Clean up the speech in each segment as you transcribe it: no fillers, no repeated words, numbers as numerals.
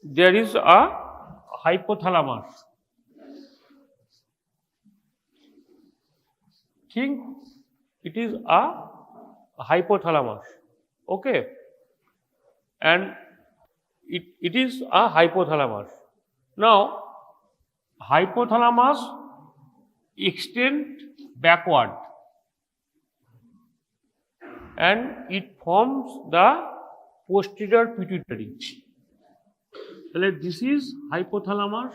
there is a hypothalamus. Think it is a hypothalamus, okay, and it is a hypothalamus. Now, hypothalamus extend backward and it forms the posterior pituitary. So, this is hypothalamus.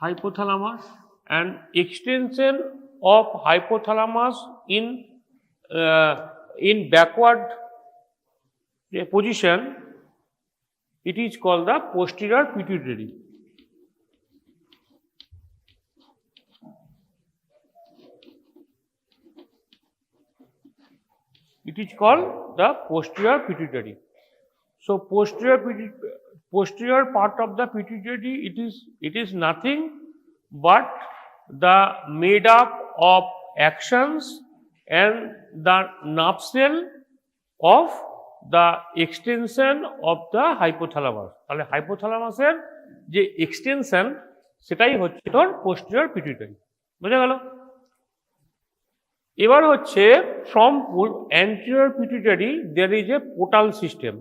Hypothalamus, and extension of hypothalamus in backward position, it is called the posterior pituitary. It is called the posterior pituitary. So, posterior part of the pituitary, it is nothing but the made up of actions and the nerve cell of the extension of the hypothalamus. তাহলে hypothalamusের যে extension সেটাই হচ্ছে তোর posterior pituitary. বুঝা গেল? এবার হচ্ছে from anterior pituitary there is a portal system.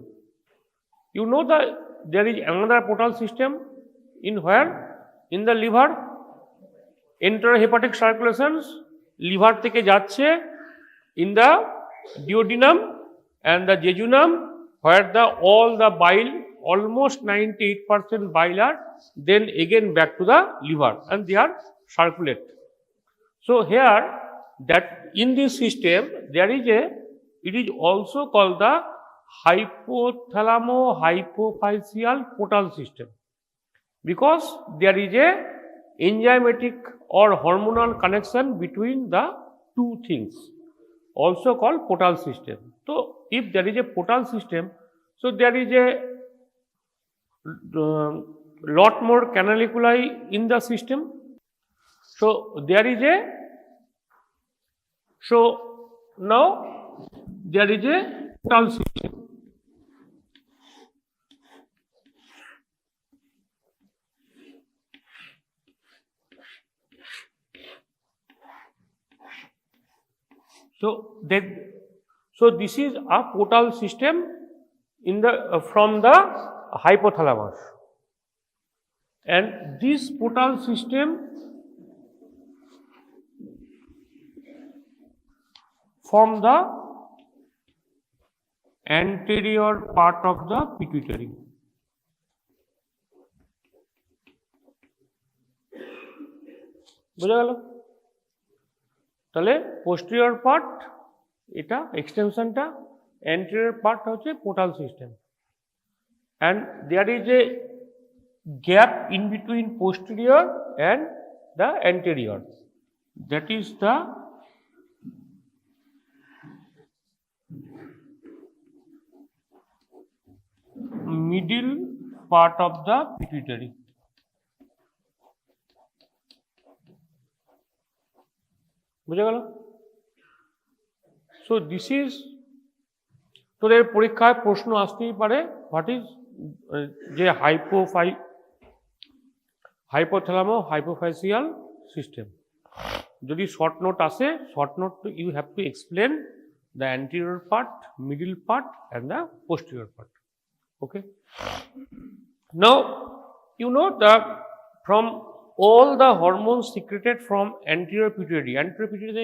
You know that there is another portal system in where? In the liver. Enterohepatic circulations, liver থেকে যাচ্ছে in the duodenum and the jejunum, where all the bile, almost 98% bile are then again back to the liver and they are circulate. So here, that in this system there is it is also called the hypothalamo-hypophyseal portal system, because there is a enzymatic or hormonal connection between the two things, also called portal system. So if there is a portal system, so there is a lot more canaliculi in the system. So there is a, so now there is a portal system. So this is a portal system in the from the hypothalamus, and this portal system from the anterior part of the pituitary. বুঝা গেল? তাহলে posterior part এটা এক্সটেনশনটা, anterior part হচ্ছে portal system, and there is a gap in between posterior and the anterior, that is the middle part of the pituitary. বুঝা গেল? So this is, তোদের পরীক্ষায় প্রশ্ন আসতেই পারে, হোয়াট ইজ যে হাইপোথ্যালামো হাইপোফাইসিয়াল সিস্টেম। যদি শর্ট নোট আসে, short note you have to explain the anterior part, middle part and the posterior part. Okay. Now you know that from all the hormones secreted from anterior pituitary,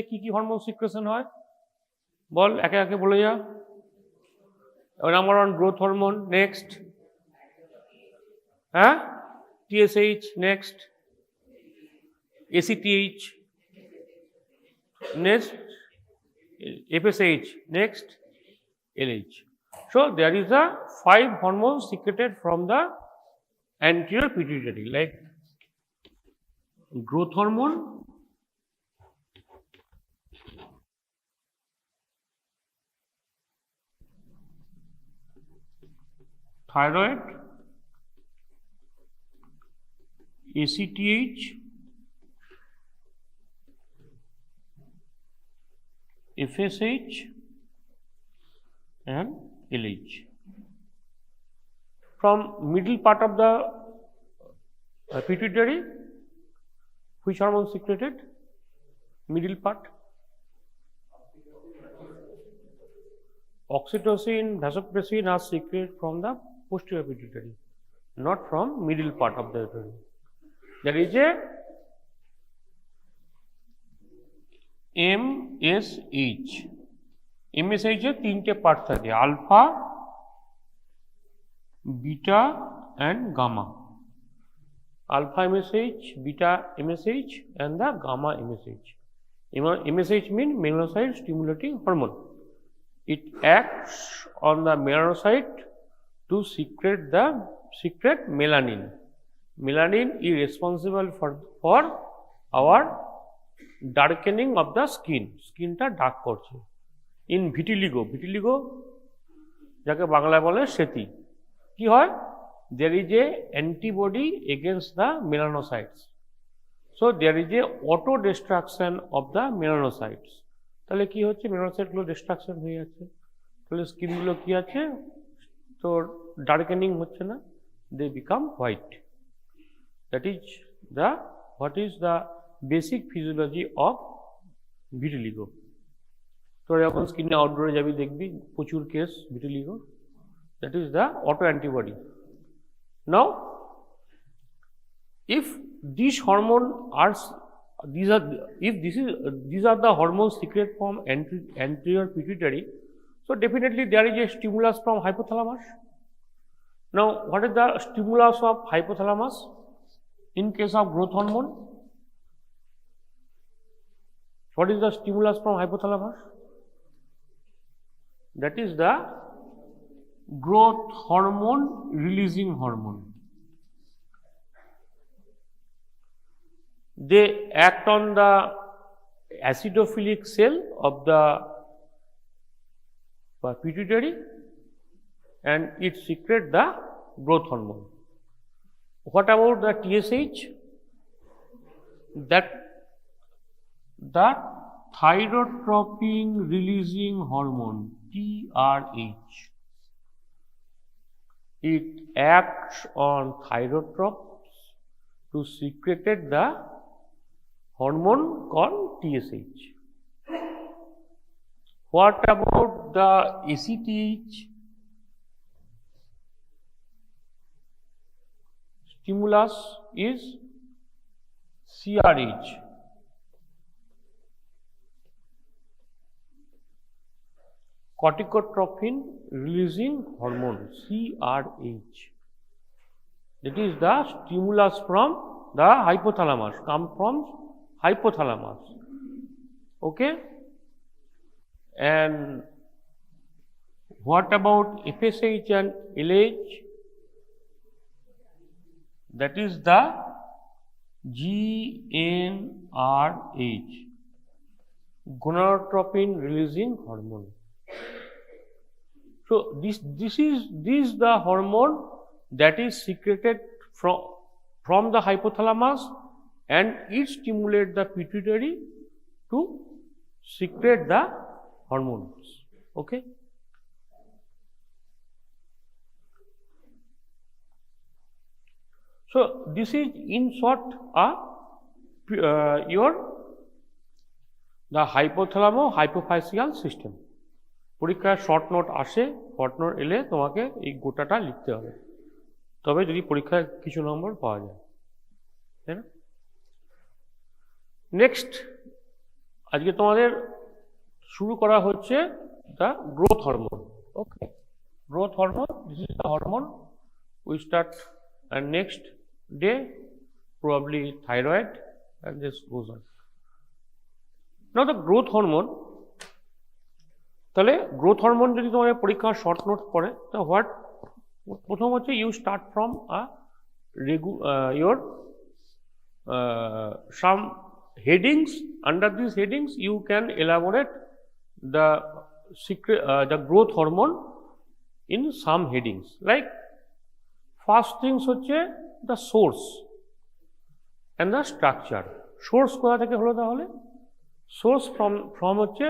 কি কি hormone secretion হয় বল, একে একে বলে যা। Number 1 growth hormone, next TSH, next ACTH, next FSH, next LH. So there is a 5 hormones secreted from the anterior pituitary, like growth hormone, thyroid, ACTH, FSH, and LH. From middle part of the pituitary, which hormone secreted? Middle part. Oxytocin, vasopressin are secreted from the posterior pituitary, not from middle part of the pituitary. There is a MSH. MSH এর তিনটে part থাকে, alpha, beta and gamma. Alpha MSH, beta MSH and the gamma MSH. MSH means melanocyte stimulating hormone. It acts on the melanocyte to secrete melanin. Melanin is responsible for our darkening of the skin. Skin ta dark করছে. In vitiligo যাকে বাংলায় বলে সেতি, কি হয়? There is a antibody against the melanocytes. So there is a auto destruction of the melanocytes. তাহলে কি হচ্ছে? melanocyte গুলো destruction হয়ে যাচ্ছে, তাহলে স্কিন গুলো কি আছে? তো ডার্কেনিং হচ্ছে না, they become white. That is what is the basic physiology of vitiligo. তো যখন স্কিনে আউটডোরে যাবি দেখবি প্রচুর case vitiligo. That is the auto antibody. Now, if these hormones are these are the hormones secreted from anterior pituitary, so definitely there is a stimulus from hypothalamus. Now, what is the stimulus of hypothalamus in case of growth hormone? What is the stimulus from hypothalamus? That is the growth hormone releasing hormone. They act on the acidophilic cell of the pituitary and it secretes the growth hormone. What about the TSH? That the thyrotropin releasing hormone, TRH. It acts on thyrotropes to secrete the hormone called TSH. What about the ACTH? Stimulus is CRH. Corticotropin releasing hormone, CRH. That is the stimulus from the hypothalamus, come from hypothalamus. Okay? And what about FSH and LH? That is the GnRH, gonadotropin releasing hormone. So this is the hormone that is secreted from the hypothalamus and it stimulates the pituitary to secrete the hormones. Okay. So this is in short the hypothalamo-hypophyseal system. পরীক্ষায় short note আসে, short note এলে তোমাকে এই গোটাটা লিখতে হবে, তবে যদি পরীক্ষায় কিছু নম্বর পাওয়া যায়, তাই না? নেক্সট আজকে তোমাদের শুরু করা হচ্ছে the growth hormone. Okay, growth hormone, this is the hormone we start and next day probably thyroid and this goes on. Now the growth hormone, তাহলে গ্রোথ হরমোন যদি তোমাদের পরীক্ষা শর্ট নোট পড়ে, তো হোয়াট প্রথম হচ্ছে you start from your some headings. Under these headings you can elaborate the growth hormone in some headings. Like first things হচ্ছে the source and the structure. Source কোথা থেকে হলো? তাহলে source from হচ্ছে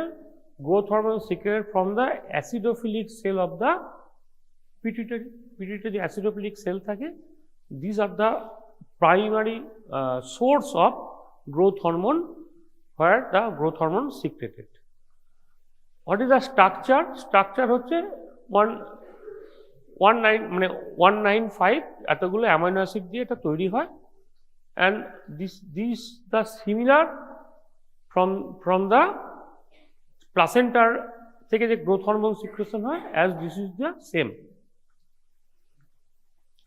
growth hormone secreted from the acidophilic cell of the pituitary acidophilic cell থাকে. These are the primary source of growth hormone where the growth hormone secreted. What is the structure? Structure হচ্ছে 195 এতগুলো amino acid দিয়ে এটা তৈরি হয়, and this the similar from the placenta থেকে যে growth hormone secretion হয়, as this is the same.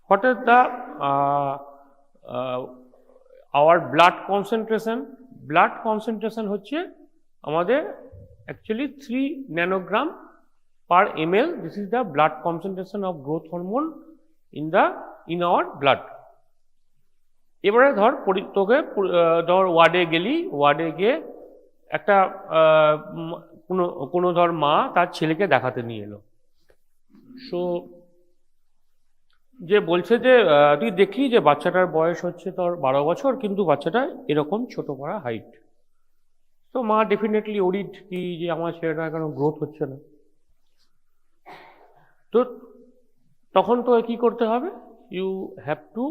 What is the our blood concentration? Blood concentration হচ্ছে আমাদের actually 3 nanogram per ml. This is the blood concentration of growth hormone in our blood. এবারে ধর তোকে ধর ওয়ার্ডে গেলি, ওয়ার্ডে গিয়ে একটা কোনো ধর মা তার ছেলেকে দেখাতে নিয়ে এলো। সো যে বলছে যে তুই দেখলি যে বাচ্চাটার বয়স হচ্ছে তোর 12 বছর, কিন্তু বাচ্চাটা এরকম ছোট করা হাইট। তো মা ডেফিনেটলি ওরিড কি যে আমার ছেলেটা কেন গ্রোথ হচ্ছে না। তো তখন তো কি করতে হবে? You have to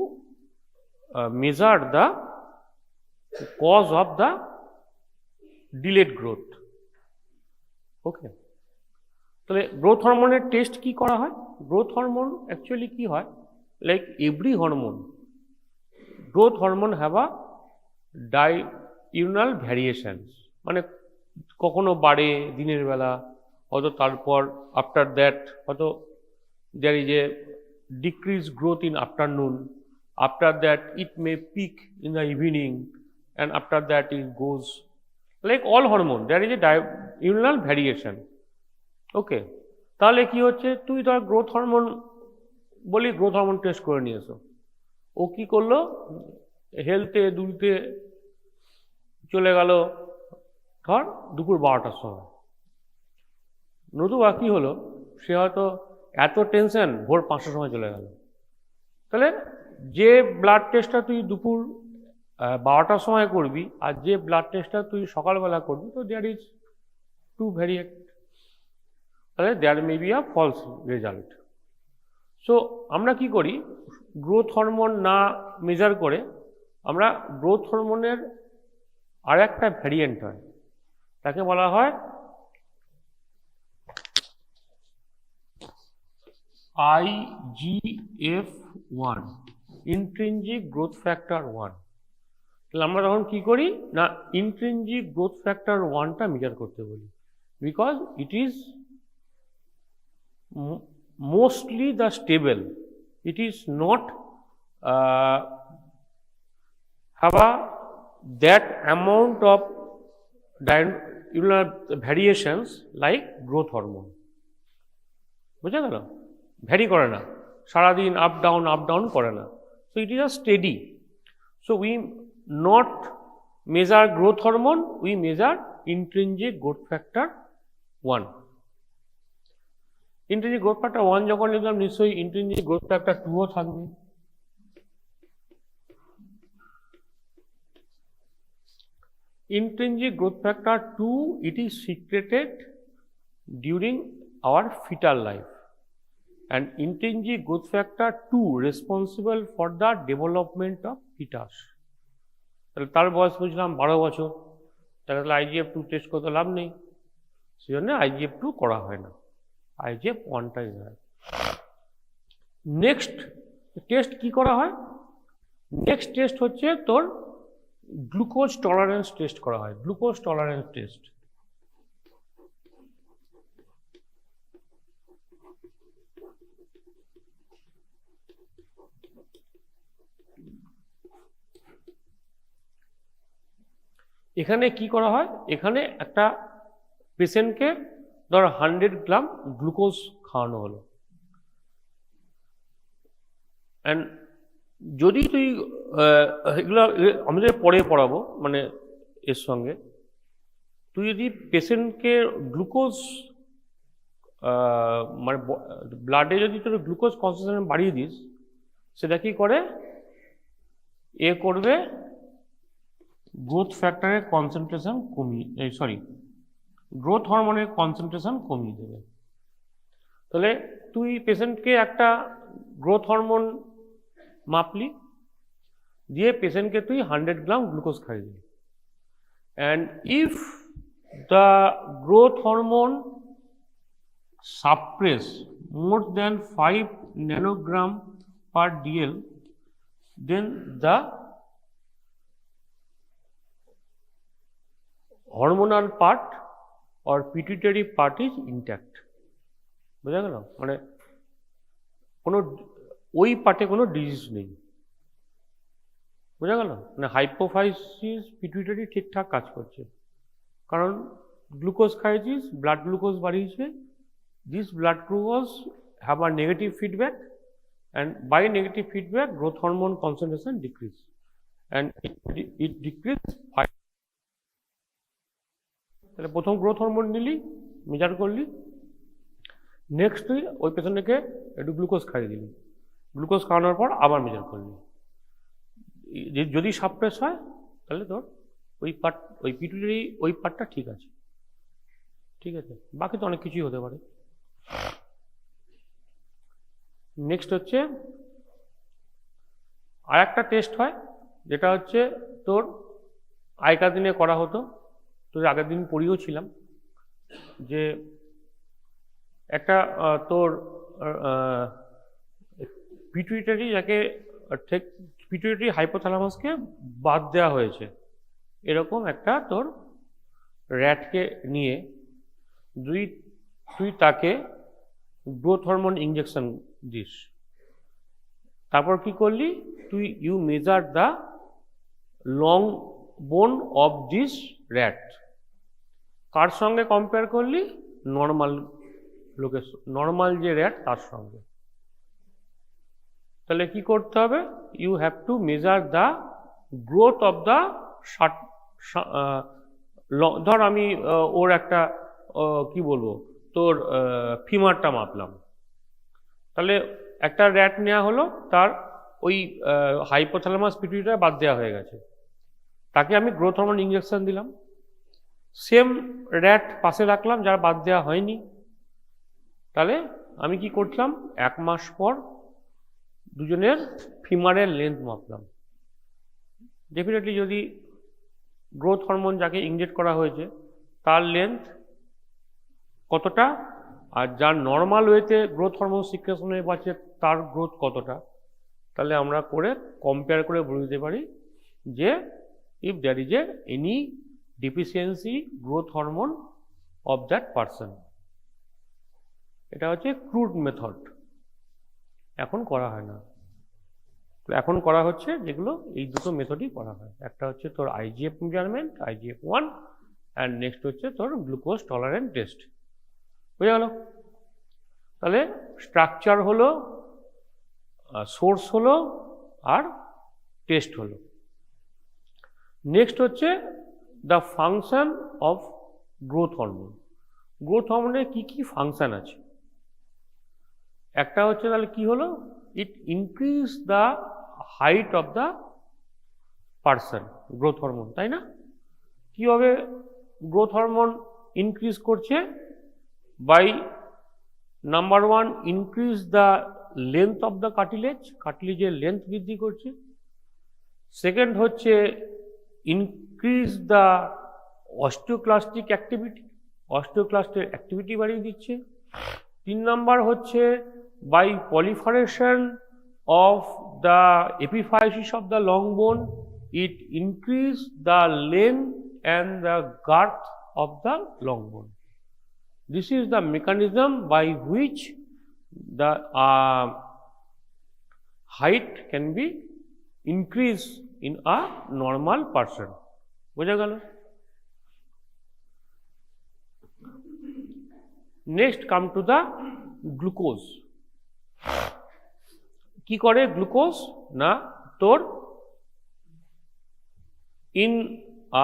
measure the cause of the delayed growth. Okay, তাহলে গ্রোথ হরমোনের টেস্ট কি করা হয়? গ্রোথ হরমোন অ্যাকচুয়ালি কি হয়, like every hormone, growth hormone have a diurnal variations, মানে কখনো বাড়ে দিনের বেলা, হয়তো তারপর আফটার দ্যাট হয়তো there is a decrease growth in afternoon, after that it may peak in the evening, and after that it goes like all hormone, there is a diurnal variation. Okay, তাহলে কি হচ্ছে, তুই ধর growth hormone বলি growth hormone test করে নিয়ে এসো, ও কি করলো, হেলথে দুলতে চলে গেল ধর দুপুর 12টার সময়। নতুবা কি হলো, সে হয়তো এত টেনশন ভোর 5টার সময় চলে গেল। তাহলে যে ব্লাড টেস্টটা তুই দুপুর 12টার সময় করবি আর যে ব্লাড টেস্টটা তুই সকালবেলা করবি, তো দেয়ার ইজ টু ভ্যারিয়েট, তাহলে there may be a false result. So আমরা কি করি, গ্রোথ হরমোন না মেজার করে আমরা গ্রোথ হরমোনের আর একটা ভ্যারিয়েন্ট হয়, তাকে বলা হয় IGF-1, ইন্ট্রিনজিক গ্রোথ ফ্যাক্টর 1। তাহলে আমরা তখন কি করি না, ইন্ট্রিনজিক গ্রোথ ফ্যাক্টর 1টা মেজার করতে বলি, because it is mostly the stable, it is not have a that amount of variations like growth hormone. বুঝা গেল? ভ্যারি করে না, সারাদিন আপ ডাউন করে না। So it is a steady. So we not measure growth hormone, we measure intrinsic growth factor 1. Intrinsic growth factor 1 যখন লিখলাম, নিশ্চয়ই intrinsic growth factor 2ও থাকবে। Intrinsic growth factor 2, it is secreted during our fetal life, and intrinsic growth factor 2 responsible for the development of fetus. তাহলে তার বয়স বুঝলাম 12 বছর, তাহলে IGF-2 টেস্ট করতে লাভ নেই, সেজন্য IGF-2 করা হয় না, IGF-1টাই হয়। নেক্সট টেস্ট কি করা হয়? নেক্সট টেস্ট হচ্ছে তোর গ্লুকোজ টলারেন্স টেস্ট করা হয়, গ্লুকোজ টলারেন্স টেস্ট। এখানে কি করা হয়, এখানে একটা পেশেন্টকে ধর 100 গ্রাম গ্লুকোজ খাওয়ানো হলো, অ্যান্ড যদি তুই এগুলো আমাদের পরে পড়াবো, মানে এর সঙ্গে তুই যদি পেশেন্টকে গ্লুকোজ মানে ব্লাডে যদি তোর গ্লুকোজ কনসেন্ট্রেশন বাড়িয়ে দিস, সেটা কি করে, এ করবে গ্রোথ ফ্যাক্টরের কনসেন্ট্রেশন কমিয়ে, গ্রোথ হরমোনের কনসেন্ট্রেশন কমিয়ে দেবে। তাহলে তুই পেশেন্টকে একটা গ্রোথ হরমোন মাপলি, দিয়ে পেশেন্টকে তুই 100 গ্রাম গ্লুকোজ খাইয়ে দিলি, and if the growth hormone suppress more than 5 nanogram per dl, then the hormonal part or pituitary part is intact. বোঝা গেল? মানে কোনো ওই পার্টে কোনো ডিজিজ নেই। বোঝা গেল? মানে হাইপোফাইসিস পিটুইটারি ঠিকঠাক কাজ করছে, কারণ গ্লুকোজ খাইছিস, ব্লাড গ্লুকোজ বাড়িয়েছে। This blood glucose have a negative feedback, and by negative feedback growth hormone concentration decrease, and it decrease 5. তাহলে প্রথম গ্রোথ হরমোন নিলি, মেজার করলি, নেক্সট তুই ওই পেশেন্টকে একটু গ্লুকোজ খাইয়ে দিলি, গ্লুকোজ খাওয়ানোর পর আবার মেজার করলি। যদি সাপ্রেস হয় তাহলে তোর ওই পার্ট, ওই পিটুইটারি ওই পার্টটা ঠিক আছে, ঠিক আছে, বাকি তো অনেক কিছুই হতে পারে। নেক্সট হচ্ছে আর একটা টেস্ট হয়, যেটা হচ্ছে তোর আগেকার দিনে করা হতো, তোর আগের দিন পড়িয়েও ছিলাম, যে একটা তোর পিটুইটারি, যাকে ঠিক পিটুইটারি হাইপোথ্যালামাসকে বাদ দেওয়া হয়েছে, এরকম একটা তোর র্যাটকে নিয়ে তুই তাকে গ্রোথ হরমোন ইঞ্জেকশন দিস। তারপর কি করলি, তুই you measure the long bone of this rat. কার সঙ্গে কম্পেয়ার করলি? নর্মাল লোকের, নর্মাল যে র্যাট তার সঙ্গে। তাহলে কি করতে হবে? You have to measure the growth of the ধর আমি ওর একটা কি বলবো, তোর ফিমারটা মাপলাম, তাহলে একটা র্যাট নেওয়া হলো, তার ওই হাইপোথ্যালামাস পিটুইটারি বাদ দেওয়া হয়ে গেছে, তাকে আমি গ্রোথ হরমোন ইঞ্জেকশন দিলাম। সেম র্যাট পাশে রাখলাম যার বাদ দেওয়া হয়নি, তাহলে আমি কি করলাম, 1 মাস পর দুজনের ফিমারের লেন্থ মাপলাম। ডেফিনেটলি যদি গ্রোথ হরমোন যাকে ইনজেক্ট করা হয়েছে তার লেন্থ কতটা, আর যার নর্মাল ওয়েতে গ্রোথ হরমোন সিক্রেশন হয়ে পাচ্ছে তার গ্রোথ কতটা, তাহলে আমরা করে কম্পেয়ার করে বুঝতে পারি যে if there is any deficiency growth hormone of that person. এটা হচ্ছে ক্রুড মেথড, এখন করা হয় না। এখন করা হচ্ছে যেগুলো, এই দুটো মেথডই করা হয়। একটা হচ্ছে তোর IGF measurement, IGF-1, and next হচ্ছে তোর গ্লুকোজ টলারেন্ট টেস্ট। বুঝে গেল? তাহলে স্ট্রাকচার হলো, সোর্স হলো, আর টেস্ট হলো। নেক্সট হচ্ছে the function of growth hormone. Growth হরমোনের কি কি ফাংশন আছে? একটা হচ্ছে তাহলে কি হলো, it increase the height of the person, growth hormone, তাই না? কিভাবে গ্রোথ হরমোন ইনক্রিজ করছে? By number 1, increase the length of the cartilage, কার্টিলেজের লেন্থ বৃদ্ধি করছে। সেকেন্ড হচ্ছে ইনক্রিজ দ্য অস্টিওক্লাস্টিক অ্যাক্টিভিটি, অস্টিওক্লাস্টের অ্যাক্টিভিটি বাড়িয়ে দিচ্ছে। 3 নাম্বার হচ্ছে by proliferation of the epiphysis of the long bone, it increase the length and the girth of the long bone. This is the mechanism by which the height can be increased in a normal person. বোঝা গেল? Next come to the glucose. কি করে glucose? না তোর in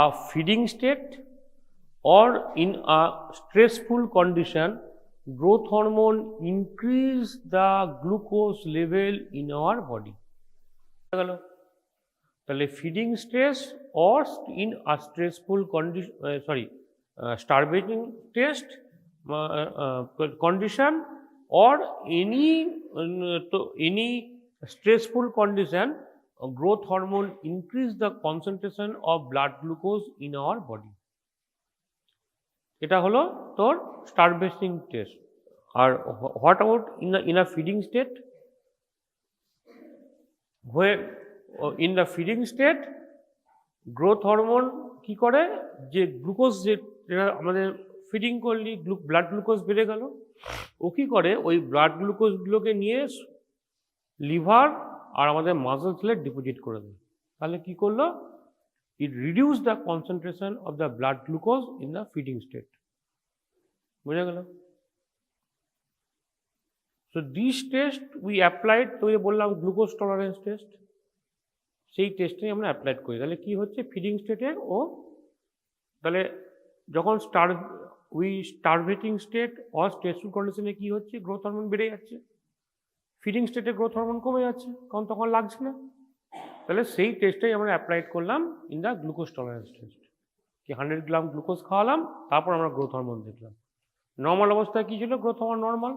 a feeding state or in a stressful condition, growth hormone increase the glucose level in our body. তাহলে feeding stress or in a stressful condition, starvation test condition or any stressful condition, growth hormone increase the concentration of blood glucose in our body. এটা হলো তোর starvation test. আর what about in a feeding state? In the feeding state growth hormone কি করে, যে glucose যেটা আমাদের feeding করলি ব্লাড গ্লুকোজ বেড়ে গেল, ও কি করে ওই ব্লাড গ্লুকোজগুলোকে নিয়ে লিভার আর আমাদের মাসল সেলে ডিপোজিট করে দেয়। তাহলে কি করলো, it reduce the concentration of the blood glucose in the feeding state. বুঝা গেল? So this test we applied, তো বললাম গ্লুকোজ টলারেন্স টেস্ট, সেই টেস্টে আমরা অ্যাপ্লাইড করি। তাহলে কি হচ্ছে ফিডিং স্টেটে ও তাহলে যখন স্টারভেটিং স্টেট অর স্ট্রেসফুল কন্ডিশনে কি হচ্ছে, গ্রোথ হরমোন বেড়ে যাচ্ছে, ফিডিং স্টেটে গ্রোথ হরমোন কমে যাচ্ছে, কারণ তখন লাগছে না। তাহলে সেই টেস্টটাই আমরা অ্যাপ্লাইড করলাম in the glucose tolerance test, কি 100 গ্রাম গ্লুকোজ খাওয়ালাম, তারপর আমরা গ্রোথ হরমোন দেখলাম। নর্মাল অবস্থায় কী ছিল, গ্রোথ হরমোন নর্মাল,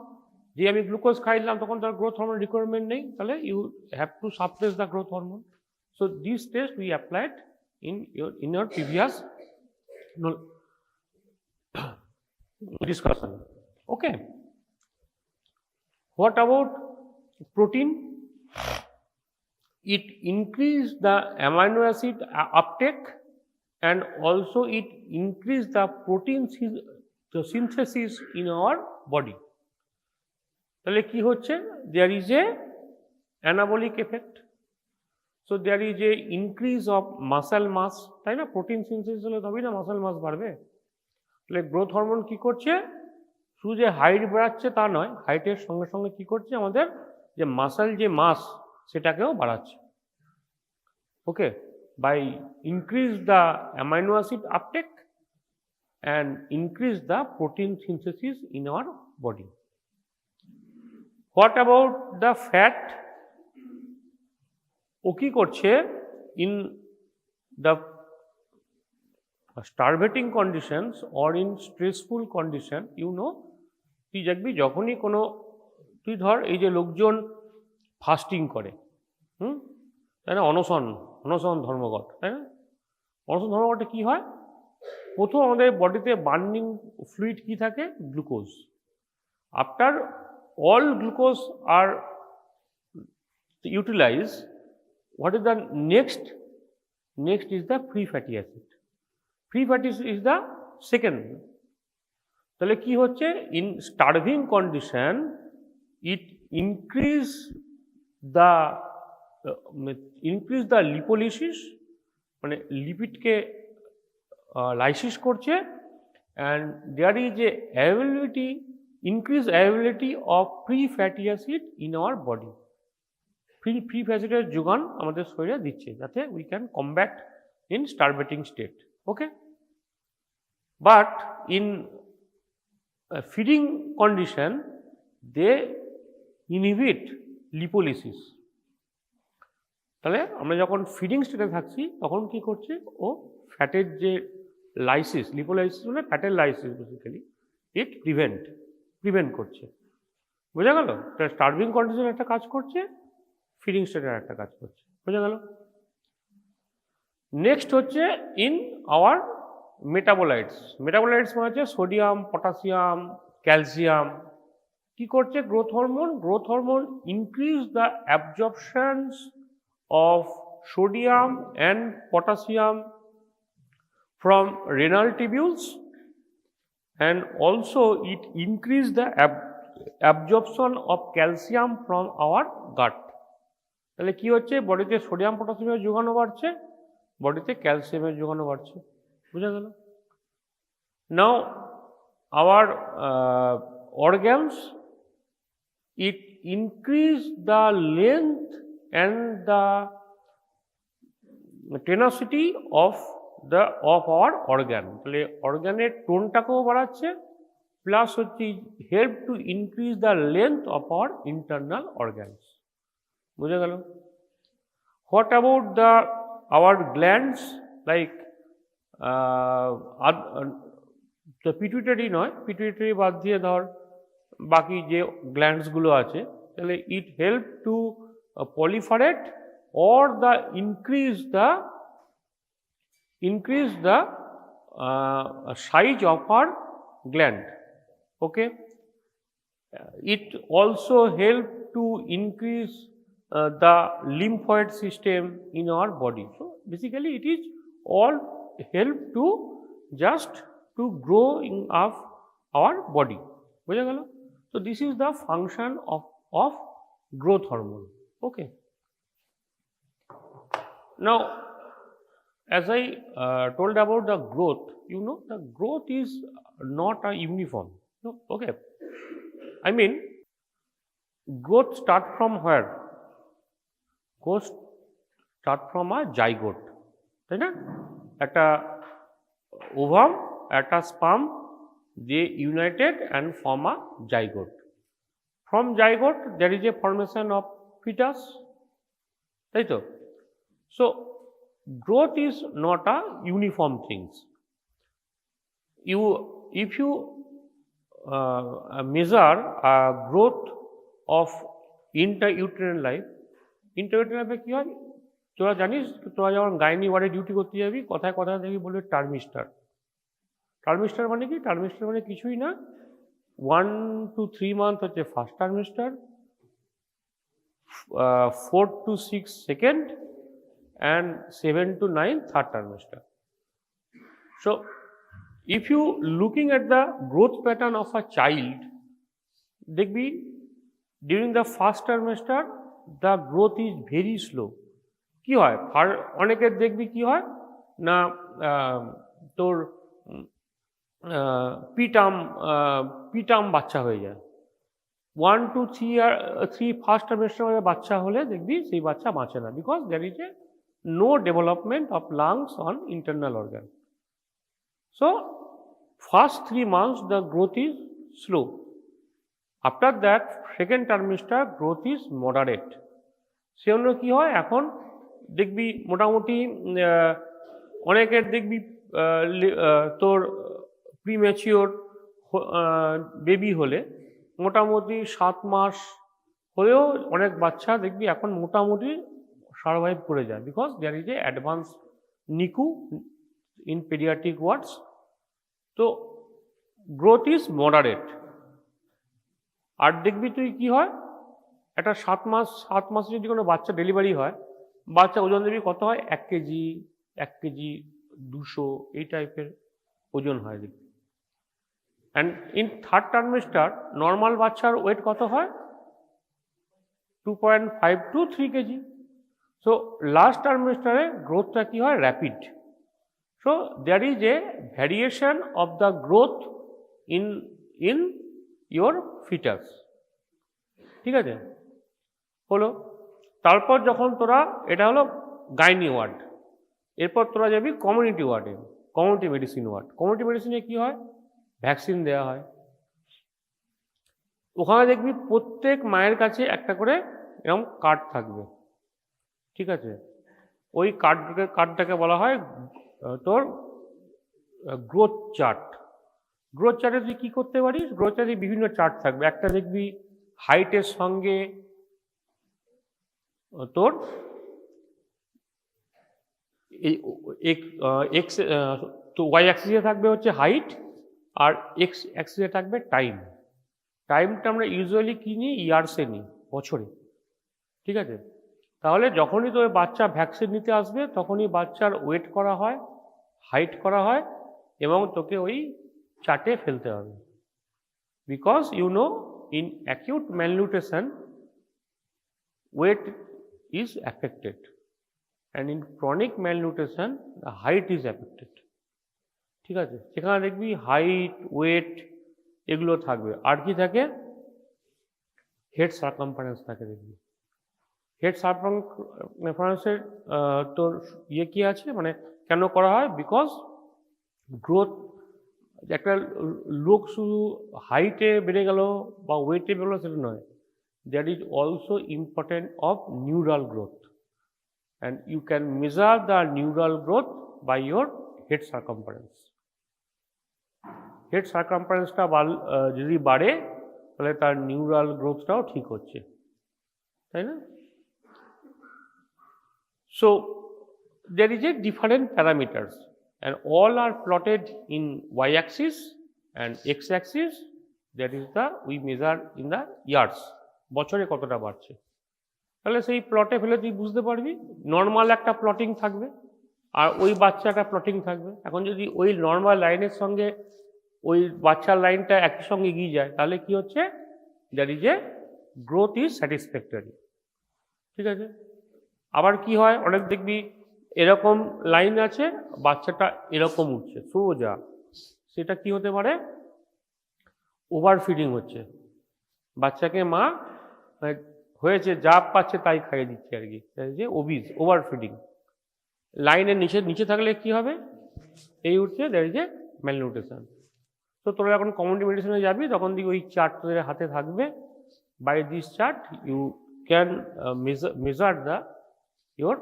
যে আমি গ্লুকোজ খাইলাম তখন তার গ্রোথ হরমোন রিকোয়ারমেন্ট নেই, তাহলে you have to suppress the growth hormone. So this test we applied in your previous discussion. Okay. What about protein? It increase the amino acid uptake and also it increase the protein synthesis in our body. তাহলে কি হচ্ছে, there is a anabolic effect. So there is a increase of muscle mass, তাই না? Protein synthesis হলে তবেই না muscle মাস বাড়বে। তাহলে গ্রোথ হরমোন কি করছে, শুধু যে হাইট বাড়াচ্ছে তা নয়, হাইটের সঙ্গে সঙ্গে কি করছে, আমাদের যে মাসল যে মাস সেটাকেও বাড়াচ্ছে। Okay, by increase the amino acid uptake and increase the protein synthesis in our body. What about the fat? ও কি করছে, in the starving conditions or in stressful condition, you know, তুই দেখবি যখনই কোনো, তুই ধর এই যে লোকজন ফাস্টিং করে, তাই না, অনশন ধর্মঘট, তাই না? অনশন ধর্মঘটে কী হয়, প্রথম আমাদের বডিতে বার্নিং ফ্লুইড কী থাকে, গ্লুকোজ। আফটার অল গ্লুকোজ আর utilise, what is the next is the free fatty acid. Free fatty acid is the second. তাহলে কি হচ্ছে, in starving condition it increase the lipolysis, মানে লিপিডকে লাইসিস করছে, and there is a increased availability of free fatty acid in our body. Free ফ্যাটির যোগান আমাদের শরীরে দিচ্ছে, যাতে we can combat in starving state. Okay, but in feeding condition they inhibit lipolysis. তাহলে আমরা যখন ফিডিং স্টেটে থাকছি তখন কি করছে, ও ফ্যাটের যে লাইসিস, লিপোলাইসিস মানে ফ্যাটের লাইসিস বেসিক্যালি, ইট প্রিভেন্ট করছে। বোঝা গেল? স্টারভিং কন্ডিশনে একটা কাজ করছে, ফিডিং স্টেটের একটা কাজ করছে। বোঝা গেল? নেক্সট হচ্ছে ইন আওয়ার মেটাবোলাইটস। মেটাবোলাইটস মানে হচ্ছে সোডিয়াম, পটাশিয়াম, ক্যালসিয়াম। কি করছে growth hormone increase the absorptions of sodium and potassium from renal tubules, and also it increase the absorption of calcium from our gut. তাহলে কি হচ্ছে, বডিতে sodium পটাশিয়ামের যোগানও বাড়ছে, বডিতে ক্যালসিয়ামের যোগানও বাড়ছে। বুঝা গেল? নাও hour organs, it increase the length and the tenacity of our organ. তাহলে অর্গানের টোনটাকেও বাড়াচ্ছে, প্লাস হচ্ছে help to increase the length of our internal organs. বুঝা গেল? What about our glands, like তো পিটুইটারি নয়, পিটুইটারি বাদ দিয়ে ধর বাকি যে গ্ল্যান্ডসগুলো আছে, তাহলে it help to proliferate or the increase the size of our gland. Okay, it also help to increase the lymphoid system in our body. So basically it is all help to just to growing of our body. বুঝা গেল? So this is the function of growth hormone. Okay, now as I told about the growth, you know, the growth is not a uniform. No, okay, I mean growth start from where? Growth start from a zygote, তাই না? একটা ovum, একটা sperm, they united and form a zygote. From zygote there is a formation of fetus, তাই তো? So growth is not a uniform things. If you measure growth of intrauterine life, intrauterine life কি হয় তোরা জানিস? তোরা যখন gynae ওয়ার্ডে duty করতে যাবি, কথায় কথায় দেখবি বলবে টার্মিস্টার। টার্মিস্টার মানে কি? টার্মিস্টার মানে কিছুই না, 1 to 3 month হচ্ছে first trimester, 4 to 6 second, and 7 to 9 third trimester. So if you looking at the growth pattern of a child, দেখবি during the first trimester the growth is very slow. কি হয়? অনেকের দেখবি কি হয় না, তোর পিটাম বাচ্চা হয়ে যায়। 1 to 3 ফার্স্ট ট্রাইমেস্টার বাচ্চা হলে দেখবি সেই বাচ্চা বাঁচে না, because there is a no development of lungs on internal organ. So first 3 months the growth is slow. After that second trimester growth is moderate. সে জন্য কি হয়, এখন দেখবি মোটামুটি অনেকের দেখবি তোর প্রিম্যাচিওর বেবি হলে মোটামুটি 7 মাস হলেও অনেক বাচ্চা দেখবি এখন মোটামুটি সার্ভাইভ করে যায়, because there is a advance NICU in paediatric wards. তো গ্রোথ ইজ মডারেট। আর দেখবি তুই কি হয়, একটা 7 মাসে যদি কোনো বাচ্চা ডেলিভারি হয়, বাচ্চা ওজন দেখবি কত হয়, 1 কেজি 1 কেজি 200 এই টাইপের ওজন হয় দেখবি। অ্যান্ড ইন থার্ড টার্মিস্টার নর্মাল বাচ্চার ওয়েট কত হয়, 2.5 to 3 KG. So last trimester growth কি হয়, rapid. So there is a variation of the growth in your fetus. ঠিক আছে, হলো। তারপর যখন তোরা, এটা হলো গাইনি ওয়ার্ড, এরপর তোরা যাবি কমিউনিটি ওয়ার্ডে, কমিউনিটি মেডিসিন ওয়ার্ড। কমিউনিটি মেডিসিনে কি হয়, ভ্যাকসিন দেওয়া হয়। ওখানে দেখবি প্রত্যেক মায়ের কাছে একটা করে এরকম কার্ড থাকবে, ঠিক আছে? ওই কার্ডটাকে বলা হয় তোর গ্রোথ চার্ট। গ্রোথ চার্টে তুই কী করতে পারিস, গ্রোথ চার্টে বিভিন্ন চার্ট থাকবে। একটা দেখবি হাইটের সঙ্গে তোর এক্স, তো ওয়াই অ্যাক্সিসে থাকবে হচ্ছে হাইট, আর এক্স অ্যাক্সিসে থাকবে টাইম। টাইমটা আমরা ইউজুয়ালি কি নিই, ইয়ার্সে নিই, বছরে, ঠিক আছে? তাহলে যখনই তোর বাচ্চা ভ্যাকসিন নিতে আসবে তখনই বাচ্চার ওয়েট করা হয়, হাইট করা হয়, এবং তোকে ওই চার্টে ফেলতে হবে। Because you know in acute malnutrition weight is affected, and in chronic malnutrition the height is affected, ঠিক আছে? সেখানে দেখবি হাইট, ওয়েট এগুলো থাকবে। আর কি থাকে, হেড সার্কামফারেন্স থাকে দেখবি। হেড সার্কামফারেন্সের তোর ইয়ে কি আছে, মানে কেন করা হয়, বিকজ গ্রোথ, একটা লোক শুধু হাইটে বেড়ে গেল বা ওয়েটে বেড়ে গেল সেটা নয়, that is also important of neural growth, and you can measure the neural growth by your head circumference. Head সার্কামফারেন্সটা যদি বাড়ে তাহলে তার নিউরাল গ্রোথটাও ঠিক হচ্ছে, তাই না? So there is a different parameters and all are plotted in y-axis and x-axis, that is the we measure in the years, বছরে কতটা বাড়ছে। তাহলে সেই প্লটে ফেলে তুই বুঝতে পারবি নর্মাল একটা প্লটিং থাকবে আর ওই বাচ্চা একটা প্লটিং থাকবে। এখন যদি ওই নর্মাল লাইনের সঙ্গে ওই বাচ্চার লাইনটা একই সঙ্গে এগিয়ে যায় তাহলে কি হচ্ছে, that is A growth is satisfactory, ঠিক আছে? আবার কি হয়, অনেক দেখবি এরকম লাইন আছে, বাচ্চাটা এরকম উঠছে সোজা, সেটা কি হতে পারে, ওভার ফিডিং হচ্ছে, বাচ্চাকে মা হয়েছে যা পাচ্ছে তাই খাইয়ে দিচ্ছে আর কি, যে ওবিজ ওভার ফিডিং। লাইনের নিচে থাকলে কি হবে, এই উঠছে, দ্যাট ইজ এ ম্যালনিউট্রিশন। তো তোরা যখন কমিউনিটি মেডিসিনে যাবি তখন দিকে ওই চার্ট তোদের হাতে থাকবে, by this chart you can measure the your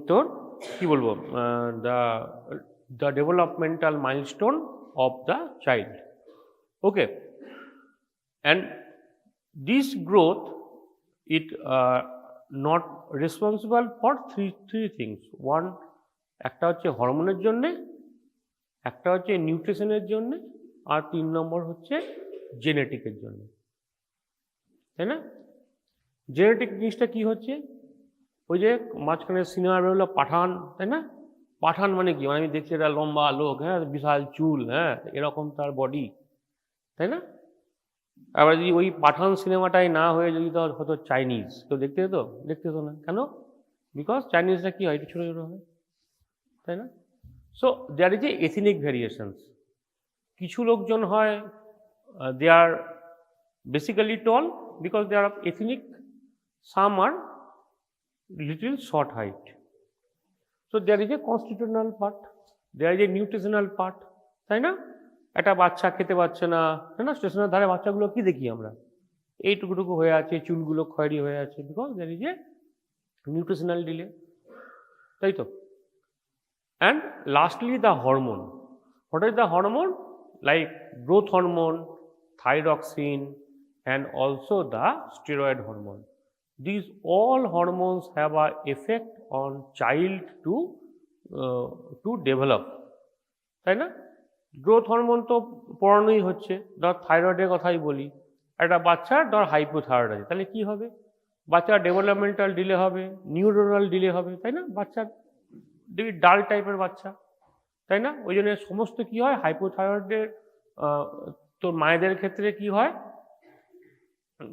তোর কি বলবো the developmental milestone of the child, okay? And this growth it not responsible for three things. One, একটা হচ্ছে হরমোনের জন্যে, একটা হচ্ছে নিউট্রিশনের জন্যে, আর 3 নম্বর হচ্ছে জেনেটিকের জন্য, তাই না? জেনেটিক জিনিসটা কি হচ্ছে, ওই যে মাঝখানে সিনেমা বেরোলো পাঠান, তাই না? পাঠান মানে কি, মানে আমি দেখছি এটা লম্বা লোক, হ্যাঁ, বিশাল চুল, হ্যাঁ, এরকম তার বডি, তাই না? আবার যদি ওই পাঠান সিনেমাটাই না হয়ে যদি তো হতো চাইনিজ, তো দেখতে হতো না, কেন? বিকজ চাইনিজটা কি হয়, একটু ছোটো ছোটো হয়, তাই না? So there is a ethnic variations. কিছু লোকজন হয় they are basically tall because they are of ethnic, some are little short height. So there is a constitutional part, there is a nutritional part, তাই না? একটা বাচ্চা খেতে পারছে না, তাই না? স্টেশনের ধারে বাচ্চাগুলো কি দেখি আমরা, এইটুকুটুকু হয়ে আছে, চুলগুলো খয়েরি হয়ে আছে, because there is a nutritional delay, তাই তো? And lastly the hormone. What is the hormone? Like growth hormone, thyroxine, and also the steroid hormone. These all hormones have an effect on child to develop, তাই না? Growth hormone তো পড়ানোই হচ্ছে, ধর থাইরয়েডের কথাই বলি, একটা বাচ্চার ধর হাইপোথাইরয়েড আছে, তাহলে কি হবে, বাচ্চার ডেভেলপমেন্টাল ডিলে হবে, নিউরোনাল ডিলে হবে, তাই না? বাচ্চার দেখবি ডাল টাইপের বাচ্চা, তাই না? ওই জন্য সমস্ত কি হয়, হাইপোথাইরয়েডের তোর মায়েদের ক্ষেত্রে কি হয়,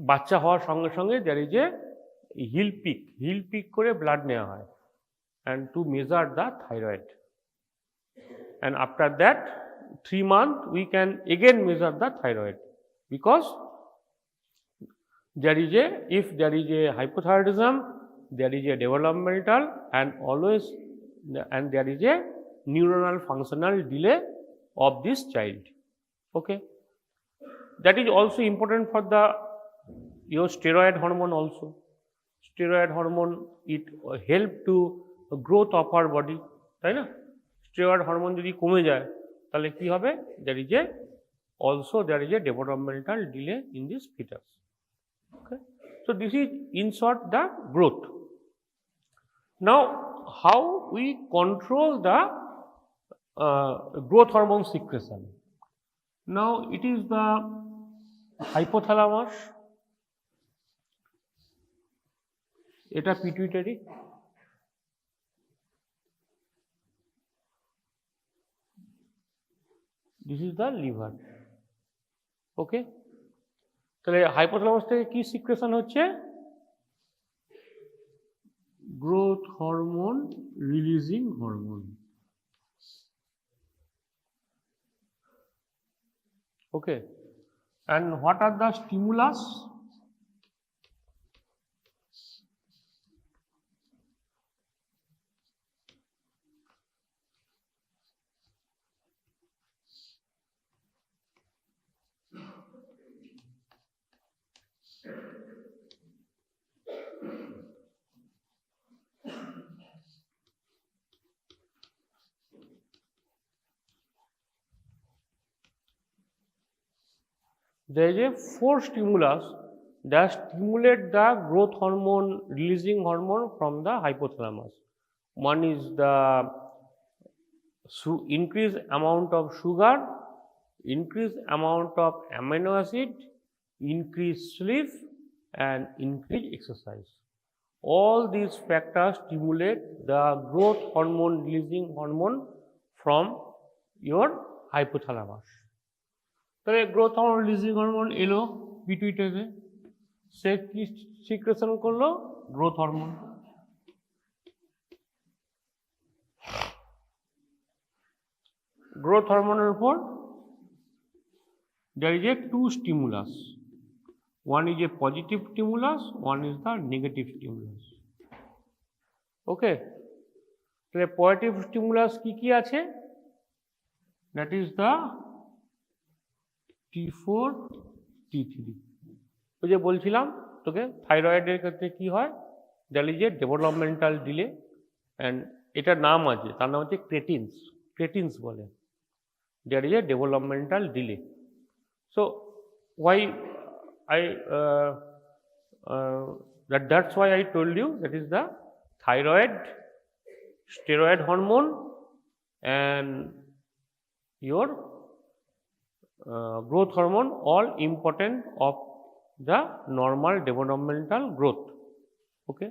বাচ্চা হওয়ার সঙ্গে সঙ্গে there is a heel prick করে ব্লাড নেওয়া হয় and to measure the thyroid, and after that 3 months we can again measure the thyroid, because if there is a hypothyroidism, there is a developmental and there is a neuronal functional delay of this child, okay? That is also important for your steroid hormone also. Steroid hormone, it help to growth of our body, তাই না? Steroid hormone যদি কমে যায় তাহলে কি হবে, there is a developmental delay in this fetus, okay? So this is in short the growth. Now how we control the growth hormone secretion? Now it is the hypothalamus, এটা pituitary, this is the liver, okay? তাহলে hypothalamus থেকে কি secretion হচ্ছে, growth hormone releasing hormone, okay? And what are the stimulus? there is a four stimulus that stimulate the growth hormone releasing hormone from the hypothalamus. One is the increased amount of sugar, increased amount of amino acid, increased sleep and increased exercise. All these factors stimulate the growth hormone releasing hormone from your hypothalamus. তাহলে growth hormone releasing hormone এলো পিটুইটারিতে, সে কি secretion করলো? Growth hormone. Growth হরমোনের উপর there is a two stimulus. One is a positive stimulus, one is the negative stimulus. Okay, তাহলে positive stimulus কি কি আছে? That is the T4 T3. ওই যে বলছিলাম তোকে থাইরয়েডের ক্ষেত্রে কি হয়, that is a developmental delay and এটার নাম আছে, তার নাম হচ্ছে ক্রেটিনস বলে, that is a developmental delay. So why I that's why I told you that is the thyroid, steroid hormone and your growth hormone, all important of the normal developmental growth. Okay,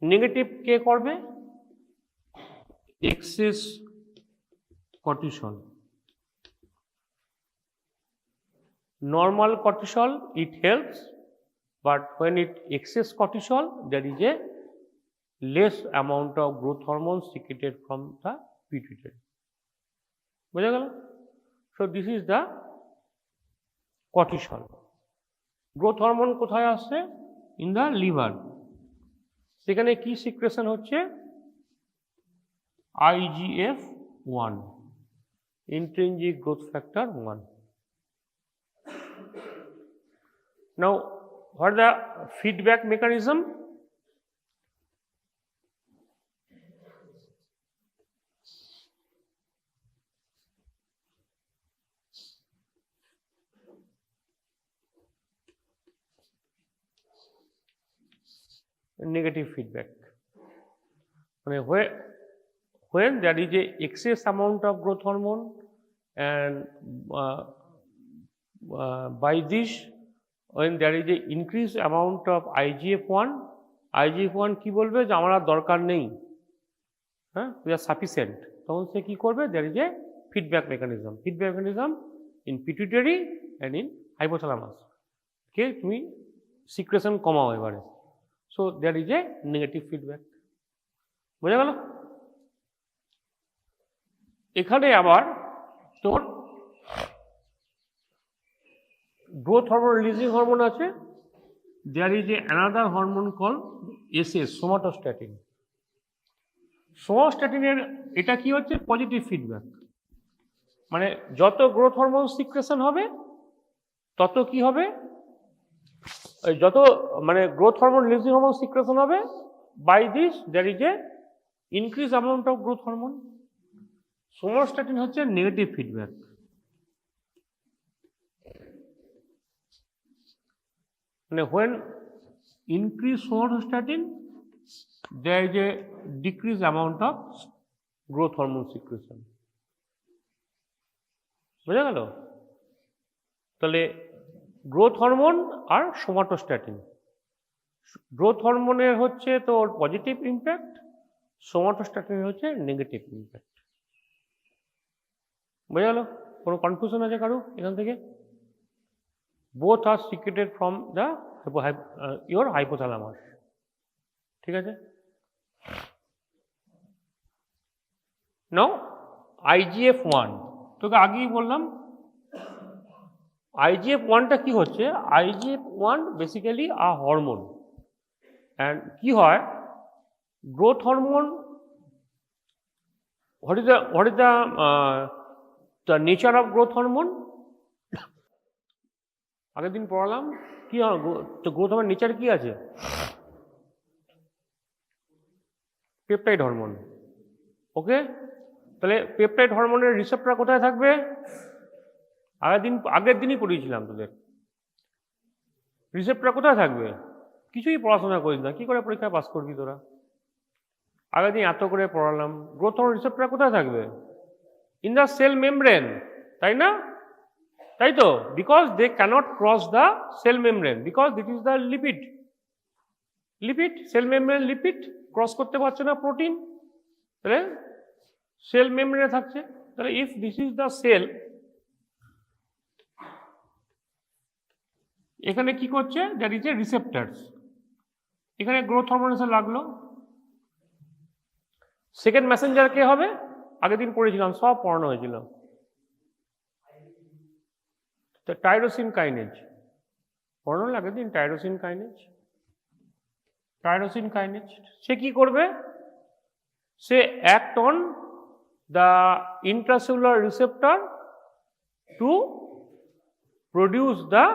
negative কে করবে? excess cortisol. Normal cortisol it helps, but when it excess cortisol there is a less amount of growth hormone secreted from the pituitary. বুঝা গেল? So this is the cortisol. Growth hormone কোথায় আসছে? In the liver. সেখানে কি secretion হচ্ছে? IGF-1, intrinsic growth factor 1. Now, what is the feedback mechanism? Negative feedback. When there is a excess amount of growth hormone and by this when there is a increased amount of IGF-1 কি বলবে যে আমার আর দরকার নেই, হ্যাঁ, we are sufficient, তখন সে কি করবে? there is a feedback mechanism in pituitary and in hypothalamus. কে তুমি সিক্রেশন কমাও এবারে, so there is a negative feedback. বুঝা গেল? এখানে আবার তোর growth hormone releasing hormone আছে, there is a another hormone called SS, somatostatin. somatostatin এটা কি হচ্ছে? Positive feedback. মানে যত গ্রোথ হরমোন সিক্রেশন হবে তত কি হবে? যত মানে growth hormone releasing hormone secretion হবে, by this there is a increased amount of growth hormone. somatostatin হচ্ছে negative feedback. When increased somatostatin, there is a decreased amount of growth hormone secretion. বুঝা গেল? তাহলে গ্রোথ হরমোন আর somatostatin, growth হরমোনের হচ্ছে তোর positive impact, সোমাটোস্ট্যাটিনের হচ্ছে negative impact. বুঝা গেল? কোনো কনফিউশন আছে কারো এখান থেকে? both are secreted from the your hypothalamus. ঠিক আছে? Now IGF-1 তোকে আগেই বললাম, IGF-1টা কি হচ্ছে? IGF-1 basically a hormone, and কি হয়? Growth hormone, what is the nature of growth hormone? আগের দিন পড়ালাম কি তো গ্রোথ হরমোন নেচার কি আছে? Peptide hormone. ওকে, তাহলে পেপটাইড হরমোনের রিসেপ্টর কোথায় থাকবে? আগের দিনই পড়িয়েছিলাম তোদের। রিসেপ্টর কোথায় থাকবে? কিছুই পড়াশোনা করিস না, কি করে পরীক্ষায় পাস করবি তোরা? আগের দিন এত করে পড়ালাম। গ্রোথ হরমোন রিসেপ্টর কোথায় থাকবে? ইন দ্য সেল মেমব্রেন, তাই না? তাই তো, because they cannot cross the cell membrane, because it is the lipid. Cell membrane lipid cross করতে পারছে না প্রোটিন, তাহলে সেল মেমব্রেনে থাকছে। তাহলে if this is the cell, এখানে কি করছে? That is a receptors. এখানে গ্রোথ হরমোন এসে লাগলো। সেকেন্ড মেসেঞ্জার কে হবে? আগের দিন পড়েছিলাম, সব পড়ানো হয়েছিল, টাইরোসিন কাইনেজ। পড়ানো হলো আগের দিন, টাইরোসিন কাইনেজ। সে কি করবে? সে act on the intracellular receptor to produce the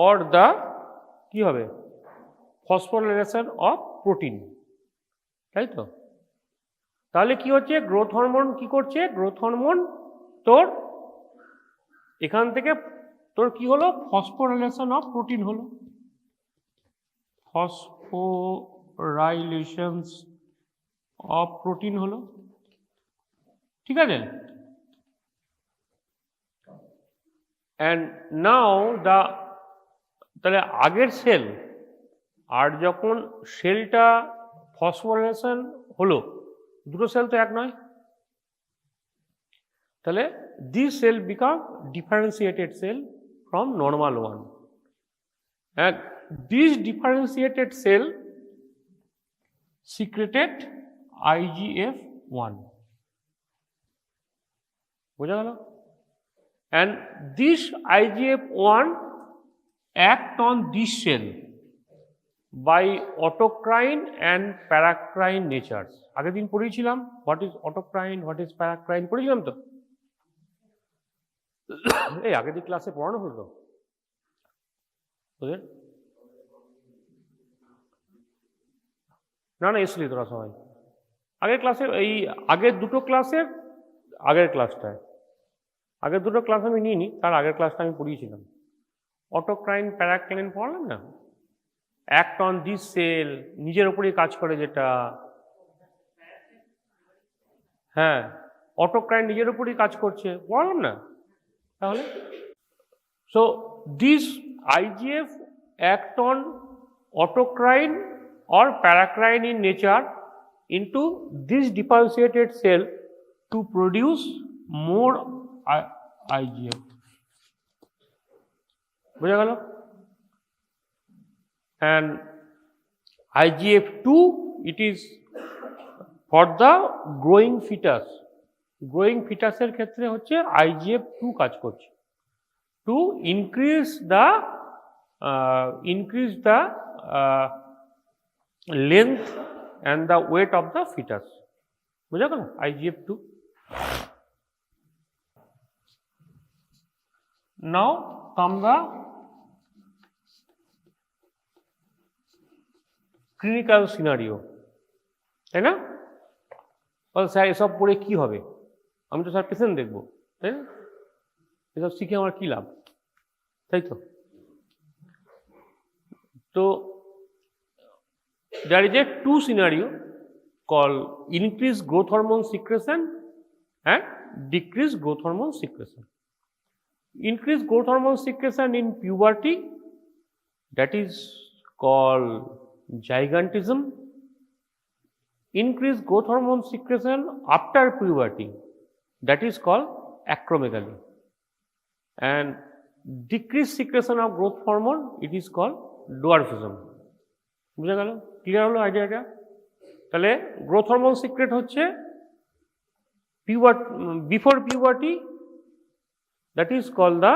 or the কি হবে? ফসফোরিলেশন অফ প্রোটিন, তাই তো? তাহলে কি হচ্ছে? গ্রোথ হরমোন কি করছে? গ্রোথ হরমোন তোর এখান থেকে তোর কি হলো? ফসফোরিলেশন অফ প্রোটিন হলো, ফসফোরাইলেশনস অফ প্রোটিন হলো, ঠিক আছে? অ্যান্ড নাও দ্য, তাহলে আগের সেল আর যখন সেলটা ফসফোরিলেশন হলো, দুটো সেল তো এক নয়, তাহলে this cell become differentiated cell from normal one, and this differentiated cell secreted IGF-1, বোঝা গেল? And this IGF-1 act on this cell by autocrine and paracrine natures. আগের দিন পড়েছিলাম হোয়াট ইজ অটোক্রাইন, হোয়াট ইজ প্যারাক্রাইন, পড়েছিলাম তো। এই আগের দিন ক্লাসে পড়ানো হলো তোদের? না এসলি তোরা সবাই আগের ক্লাসে, এই আগের দুটো ক্লাসের আগের ক্লাসটায়, আগের দুটো ক্লাস আমি নিইনি, তার আগের ক্লাসটা আমি পড়িয়েছিলাম। অটোক্রাইন প্যারাক্রাইন পড়লাম না? অ্যাক্ট অন দিস সেল, নিজের ওপরেই কাজ করে যেটা, হ্যাঁ অটোক্রাইন নিজের উপরেই কাজ করছে, পড়লাম না? তাহলে so this IGF act on autocrine or paracrine in nature into this differentiated cell to produce more IGF, বোঝা গেল? and IGF-2 it is for the growing fetus. Growing ফিটাসের ক্ষেত্রে হচ্ছে IGF-2 কাজ করছে to increase the length and the weight of the fetus, বুঝা গেল? IGF-2. Now come the clinical scenario, তাই না? স্যার এসব পড়ে কি হবে? আমি তো স্যার পেশেন্ট দেখবো, তাই না? এসব শিখে আমার কি লাভ, তাই তো? তো there is a two scenario called increased growth hormone secretion and decreased growth hormone secretion. Increased growth hormone secretion in puberty, that is called gigantism. Increased growth hormone secretion after puberty, that is called acromegaly. And decreased secretion of growth hormone, it is called dwarfism. বুঝা গেল? Clear হলো আইডিয়াটা? তাহলে growth hormone secret হচ্ছে before puberty, that is called the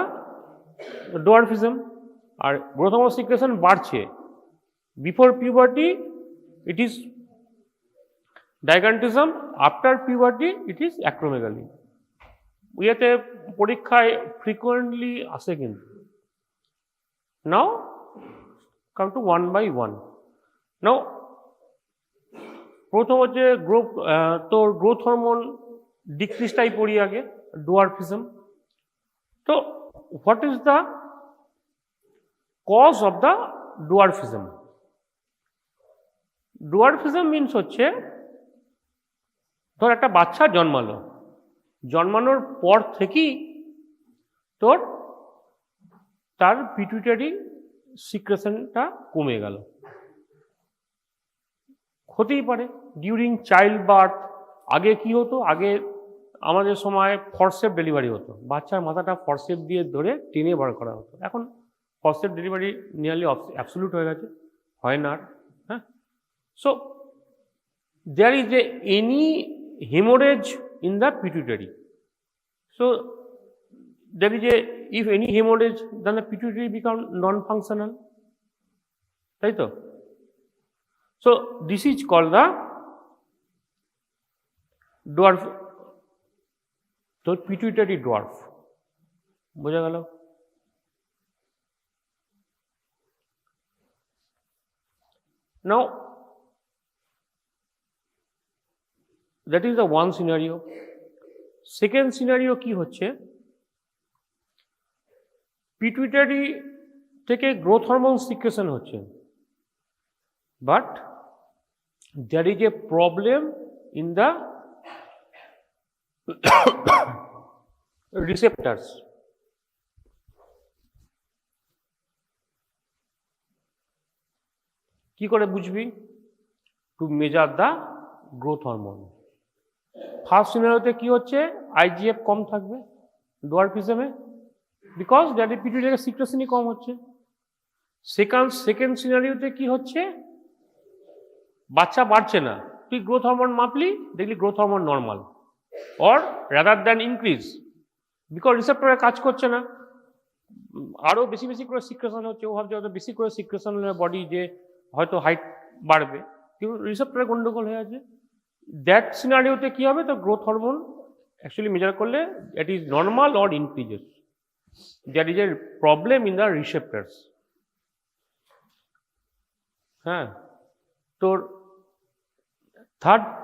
dwarfism. আর growth hormone secretion বাড়ছে before puberty, it is gigantism, after puberty it is acromegaly. ইয়েতে পরীক্ষায় ফ্রিকোয়েন্টলি আসে কিন্তু। Now come to one by one. Now প্রথম হচ্ছে তোর গ্রোথ হরমোন ডিক্রিজটাই পড়ি আগে। dwarfism. So what is the cause of the dwarfism? Dwarfism means হচ্ছে তোর একটা বাচ্চা জন্মালো, জন্মানোর পর থেকেই তোর তার পিটুইটারি সিক্রেশনটা কমে গেল। হতেই পারে ডিউরিং চাইল্ড বার্থ। আগে কি হতো, আগে আমাদের সময় ফরসেপ ডেলিভারি হতো, বাচ্চার মাথাটা ফরসেপ দিয়ে ধরে টেনে বার করা হতো। এখন ফরসেপ ডেলিভারি নিয়ারলি অ্যাবসলিউট হয়ে গেছে, হয় না আর। হ্যাঁ, so there is any haemorrhage in the pituitary, so there is if any hemorrhage, then the pituitary become non-functional, right? So this is called the dwarf, so pituitary dwarf. বোঝা গেল? Now that is the one scenario. Second scenario কি হচ্ছে, pituitary থেকে growth hormone secretion হচ্ছে, but there is a problem in the receptors. কি করে বুঝবি? To measure the growth hormone. First সিনারিওতে কি হচ্ছে, আইজিএফ কম থাকবে ডোয়ার্ফিজমে, বিকজ দ্যাট পিটুইটারি সিক্রেশনই কম হচ্ছে। সেকেন্ড সিনারিওতে কি হচ্ছে, বাচ্চা বাড়ছে না, তুই গ্রোথ হরমোন মাপলি, দেখলি growth hormone normal or rather than increase, because রিসেপ্টরে কাজ করছে না, আরও বেশি বেশি করে সিক্রেশন হচ্ছে। ও ভাবছে হয়তো বেশি করে সিক্রেশন হলে বডি যে হয়তো হাইট বাড়বে, কিন্তু রিসেপ্টরে গন্ডগোল হয়ে আছে। দ্যাট সিনারিওতে কি হবে, তো গ্রোথ হরমোন অ্যাকচুয়ালি মেজার করলে it is normal or increases. There is a problem in the receptors. হ্যাঁ, তোর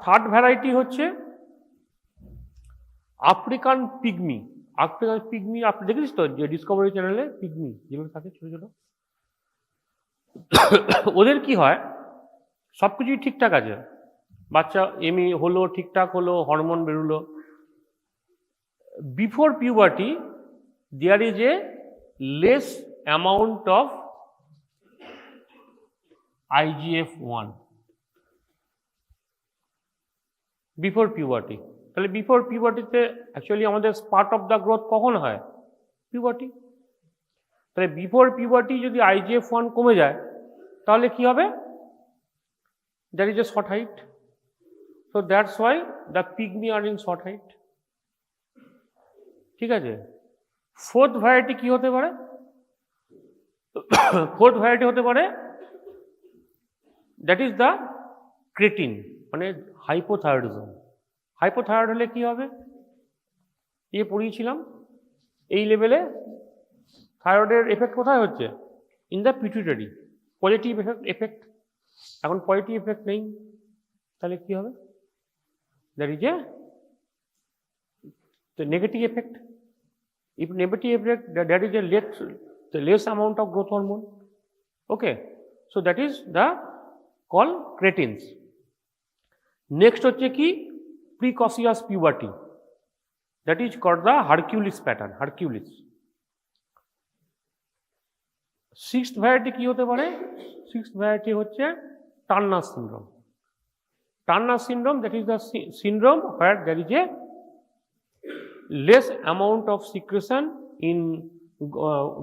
থার্ড ভ্যারাইটি হচ্ছে আফ্রিকান পিগমি। আফ্রিকান পিগমি আপনি দেখেছিস তো, যে ডিসকভারি চ্যানেলে পিগমি যেগুলো থাকে ছোট ছোট, ওদের কি হয়, সব কিছুই ঠিকঠাক আছে, বাচ্চা এমনি হলো, ঠিকঠাক হলো, হরমোন বেরোলো, before puberty there is a less amount of IGF-1 before puberty। তাহলে বিফোর পিউবার্টিতে অ্যাকচুয়ালি আমাদের পার্ট অফ দ্য গ্রোথ কখন হয়, পিউবার্টি। তাহলে বিফোর পিউবার্টি যদি IGF-1 কমে যায়, তাহলে কি হবে, there is a short height, so that's why the pygmy are in short height। ঠিক আছে। ফোর্থ ভ্যারাইটি কি হতে পারে, ফোর্থ ভ্যারাইটি হতে পারে দ্যাট ইজ দ্য ক্রেটিন, মানে হাইপোথাইরয়েডিজম। হাইপোথাইরয়েড হলে কি হবে, পড়িয়েছিলাম এই লেভেলে থাইরয়েডের এফেক্ট কোথায় হচ্ছে, in the pituitary, positive effect. এখন পজিটিভ এফেক্ট নেই, তাহলে কি হবে, that is A negative effect. If negative effect, that is a less amount of growth hormone. Okay, so that is the called cretins. Next হচ্ছে কি, precocious puberty, that is called the Hercules pattern, Hercules। Sixth variety কি হতে পারে, sixth variety হচ্ছে Turner syndrome. Turner syndrome, that is the syndrome where there is a less amount of secretion in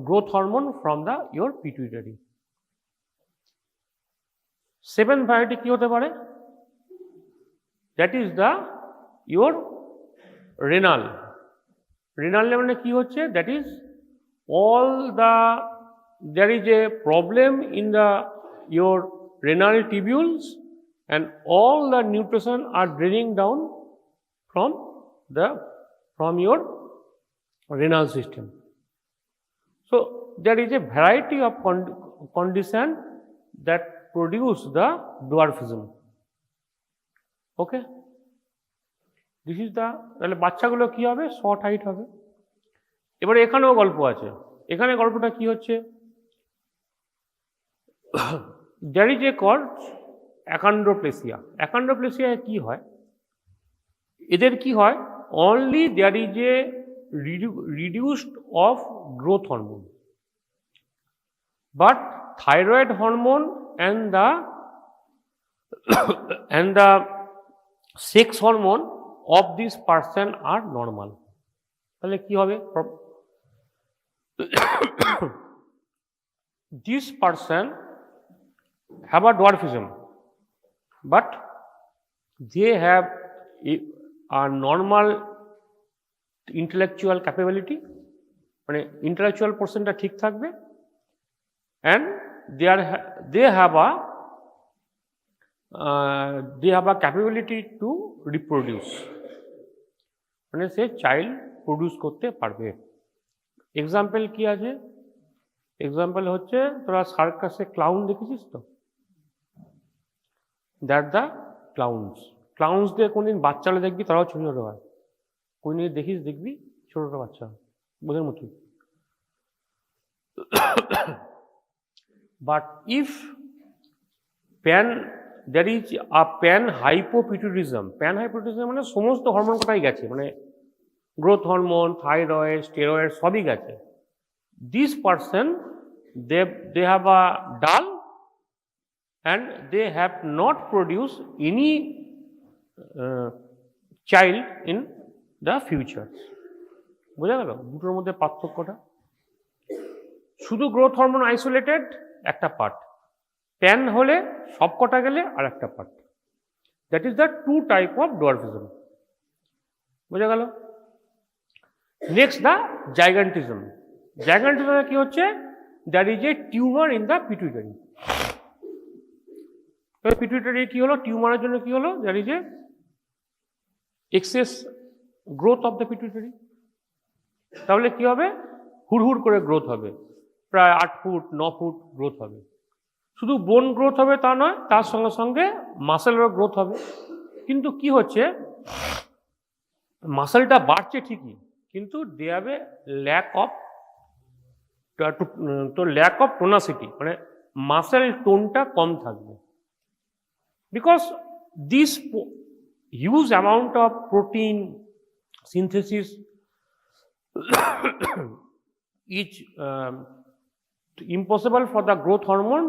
growth hormone from the your pituitary। Seventh variety কি হতে পারে, that is the your renal। renal মানে কি হচ্ছে, that is all the there is a problem in the your renal tubules and all the nutrition are draining down from your renal system। So there is a variety of condition that produce the dwarfism। Okay, this is the, তাহলে বাচ্চাগুলো কি হবে, short height হবে। এবারে এখানেও গল্প আছে। এখানে গল্পটা কি হচ্ছে, there is a cause achondroplasia. অ্যাকান্ড্রোপ্লেসিয়ায় কি হয়, এদের কি হয়, only there is a reduced of growth hormone, but thyroid hormone and the sex hormone of this person are normal. তাহলে কি হবে, this person have a dwarfism but they have a normal intellectual capability, মানে intellectual portionটা ঠিক থাকবে, and they have a capability to reproduce, মানে সে child produce করতে পারবে। Example কি আছে, এক্সাম্পল হচ্ছে তোরা সার্কাসে ক্লাউন দেখেছিস তো, দ্যাট দ্য ক্লাউন্সদের কোনদিন বাচ্চারা দেখবি তারাও ছোটো ছোটো হয়, কোনদিন দেখবি ছোটো ছোটো বাচ্চা বোধের মতোই। But if there is a panhypopituitarism, মানে সমস্ত হরমোন কোথায় গেছে, মানে গ্রোথ হরমোন, থাইরয়েড, স্টেরয়েড সবই গেছে, this person they have a dull and they have not produced any child in the future. বোঝা গেল দুটোর মধ্যে পার্থক্যটা? শুধু গ্রোথ হরমোন আইসোলেটেড একটা পার্ট, প্যান হলে সব কটা গেলে আর একটা part. That is the two type of dwarfism. বোঝা গেল? Next the gigantism. জাইগান্টিজমে কি হচ্ছে, that is a tumour in the pituitary. Pituitary কি হলো, টিউমারের জন্য কি হলো, that is a excess growth of the pituitary. তাহলে কি হবে, হুড়হুড় করে গ্রোথ হবে, প্রায় 8 ফুট 9 ফুট গ্রোথ হবে। শুধু বোন গ্রোথ হবে তা নয়, তার সঙ্গে সঙ্গে মাসেলেরও গ্রোথ হবে। কিন্তু কি হচ্ছে, মাসেলটা বাড়ছে ঠিকই, কিন্তু they have a lack of tonicity, মানে মাসেল টোনটা কম থাকবে। Because this huge amount of protein synthesis is impossible for the growth hormone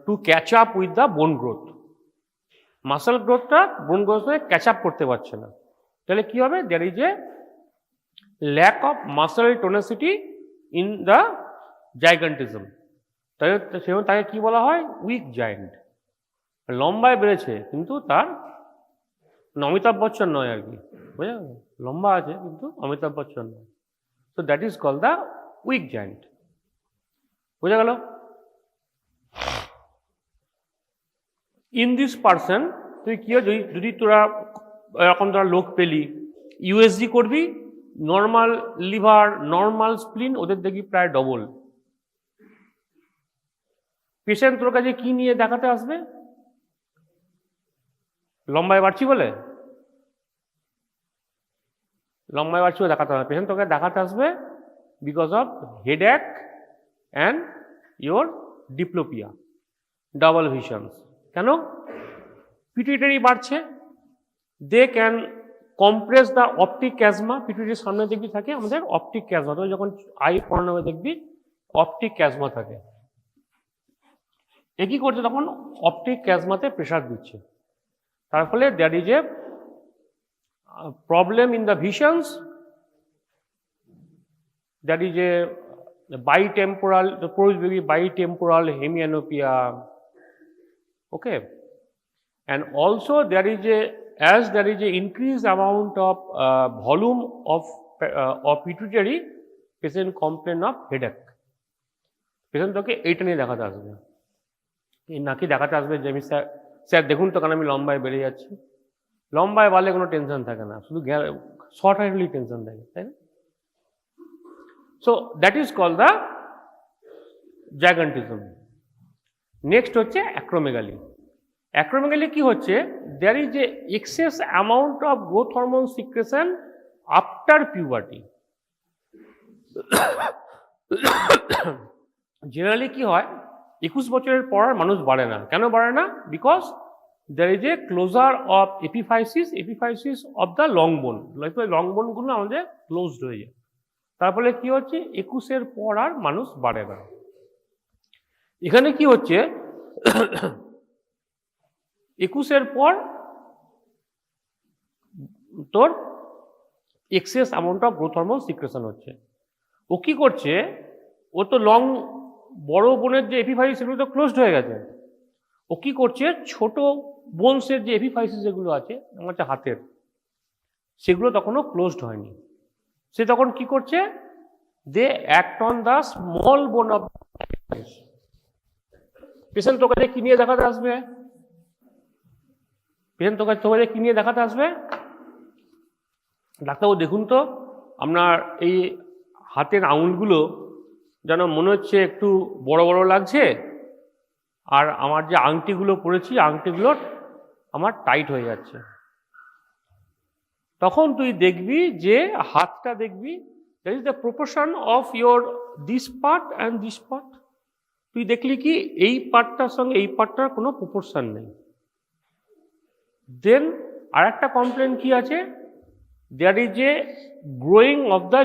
to catch up with the bone growth. Muscle growthটা bone growth catch up করতে পারছে না। তাহলে কি হবে, there is a lack of muscle tonicity in the gigantism. তাকে কি বলা হয়, উইক জায়েন্ট। লম্বায় বেড়েছে কিন্তু তার অমিতাভ বচ্চন নয় আর কি, বুঝা গেল, লম্বা আছে কিন্তু অমিতাভ বচ্চন নয়। So that is called the weak giant. বোঝা গেল? In this person তুই কি যদি তোরা এরকম তোরা লোক পেলি, ইউএসজি করবি, নর্মাল লিভার, নর্মাল স্প্লিন, ওদের দেখবি প্রায় ডবল। পেশেন্ট তোর কাছে কি নিয়ে দেখাতে আসবে, লম্বায় বাড়ছি বলে, লম্বায় বাড়ছি বলে দেখাতে হবে। পেশেন্ট তোকে দেখাতে আসবে because of headache and your diplopia, double visions. কেন? পিটুইটারি বাড়ছে, they can compress the optic chiasma. পিটুইটারির সামনে দেখবি থাকে আমাদের অপটিক ক্যাজমা, তো যখন আই পড়ানো হবে দেখবি অপটিক ক্যাজমা থাকে। এ কি করছে, তখন অপটিক ক্যাজমাতে প্রেশার দিচ্ছে, তার ফলে that is A problem in the visions, that is a bitemporal, the produce will be bitemporal hemianopia. Okay, and also there is a increased amount of volume of pituitary, patient complain of headache. Patient তোকে এইটা নিয়ে দেখাতে আসবে, নাকি দেখাতে আসবে যে আমি স্যার দেখুন তো, কারণ আমি লম্বায় বেড়ে যাচ্ছি। লম্বায় বাড়লে কোনো টেনশন থাকে না, শুধু শর্ট হাইট হলেই টেনশন থাকে, তাই না? So that is call the gigantism. Next হচ্ছে অ্যাক্রোমেগালি। অ্যাক্রোমেগালি কি হচ্ছে, there is a excess amount of growth hormone secretion after puberty. Generally কি হয়, 21 বছরের পর আর মানুষ বাড়ে না। কেন বাড়ে না? Because there is a closure of epiphysis of the long bone. Long বোনগুলো আমাদের ক্লোজড হয়ে যায়। তার ফলে কি হচ্ছে, 21-এর পর আর মানুষ বাড়ে না। এখানে কি হচ্ছে, 21-এর পর তোর excess amount of growth hormone secretion হচ্ছে। ও কি করছে, ও তো বড় বোনের যে এপিফাইসিস সেগুলো তো ক্লোজড হয়ে গেছে। ও কি করছে, ছোট বোনসের যে এপিফাইসিস যেগুলো আছে আমার হাতের, সেগুলো তখনও ক্লোজড হয়নি। সে তখন কি করছে, they act on the small bone of patient. তোকে কি নিয়ে দেখাতে আসবে? পেশেন্ট তোকে কি নিয়ে দেখাতে আসবে? ডাক্তারবাবু দেখুন তো, আপনার এই হাতের আঙুলগুলো যেন মনে হচ্ছে একটু বড় বড় লাগছে, আর আমার যে আংটিগুলো পরেছি আংটিগুলো আমার টাইট হয়ে যাচ্ছে। তখন তুই দেখবি যে হাতটা দেখবি, that is the proportion of your this part and this part. তুই দেখলি কি এই পার্টটার সঙ্গে এই পার্টটার কোনো প্রপোর্শন নেই। দেন আর একটা কমপ্লেন কি আছে, there is a growing of the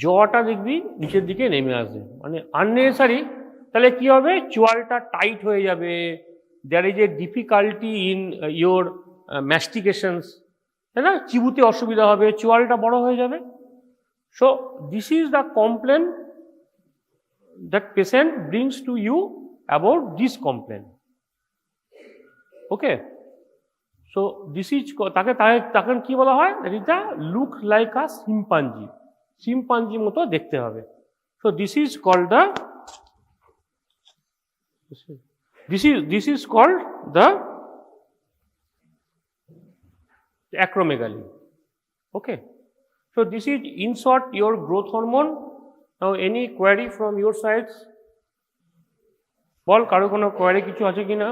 জটা দেখবি নিচের দিকে নেমে আসবে, মানে আননেসেসারি। তাহলে কি হবে, চোয়ালটা টাইট হয়ে যাবে, there is a difficulty in your mastications, তাই না? চিবুতে অসুবিধা হবে, চোয়ালটা বড় হয়ে যাবে। So this is the complain that patient brings to you about this complain. Okay, so this is তাকে কি বলা হয়, that is the look like a chimpanzee মতো দেখতে হবে। So this is called the acromegaly. Okay, so this is in short your growth hormone. Now any query from your sides? বল, কারো কোনো query কিছু আছে কিনা?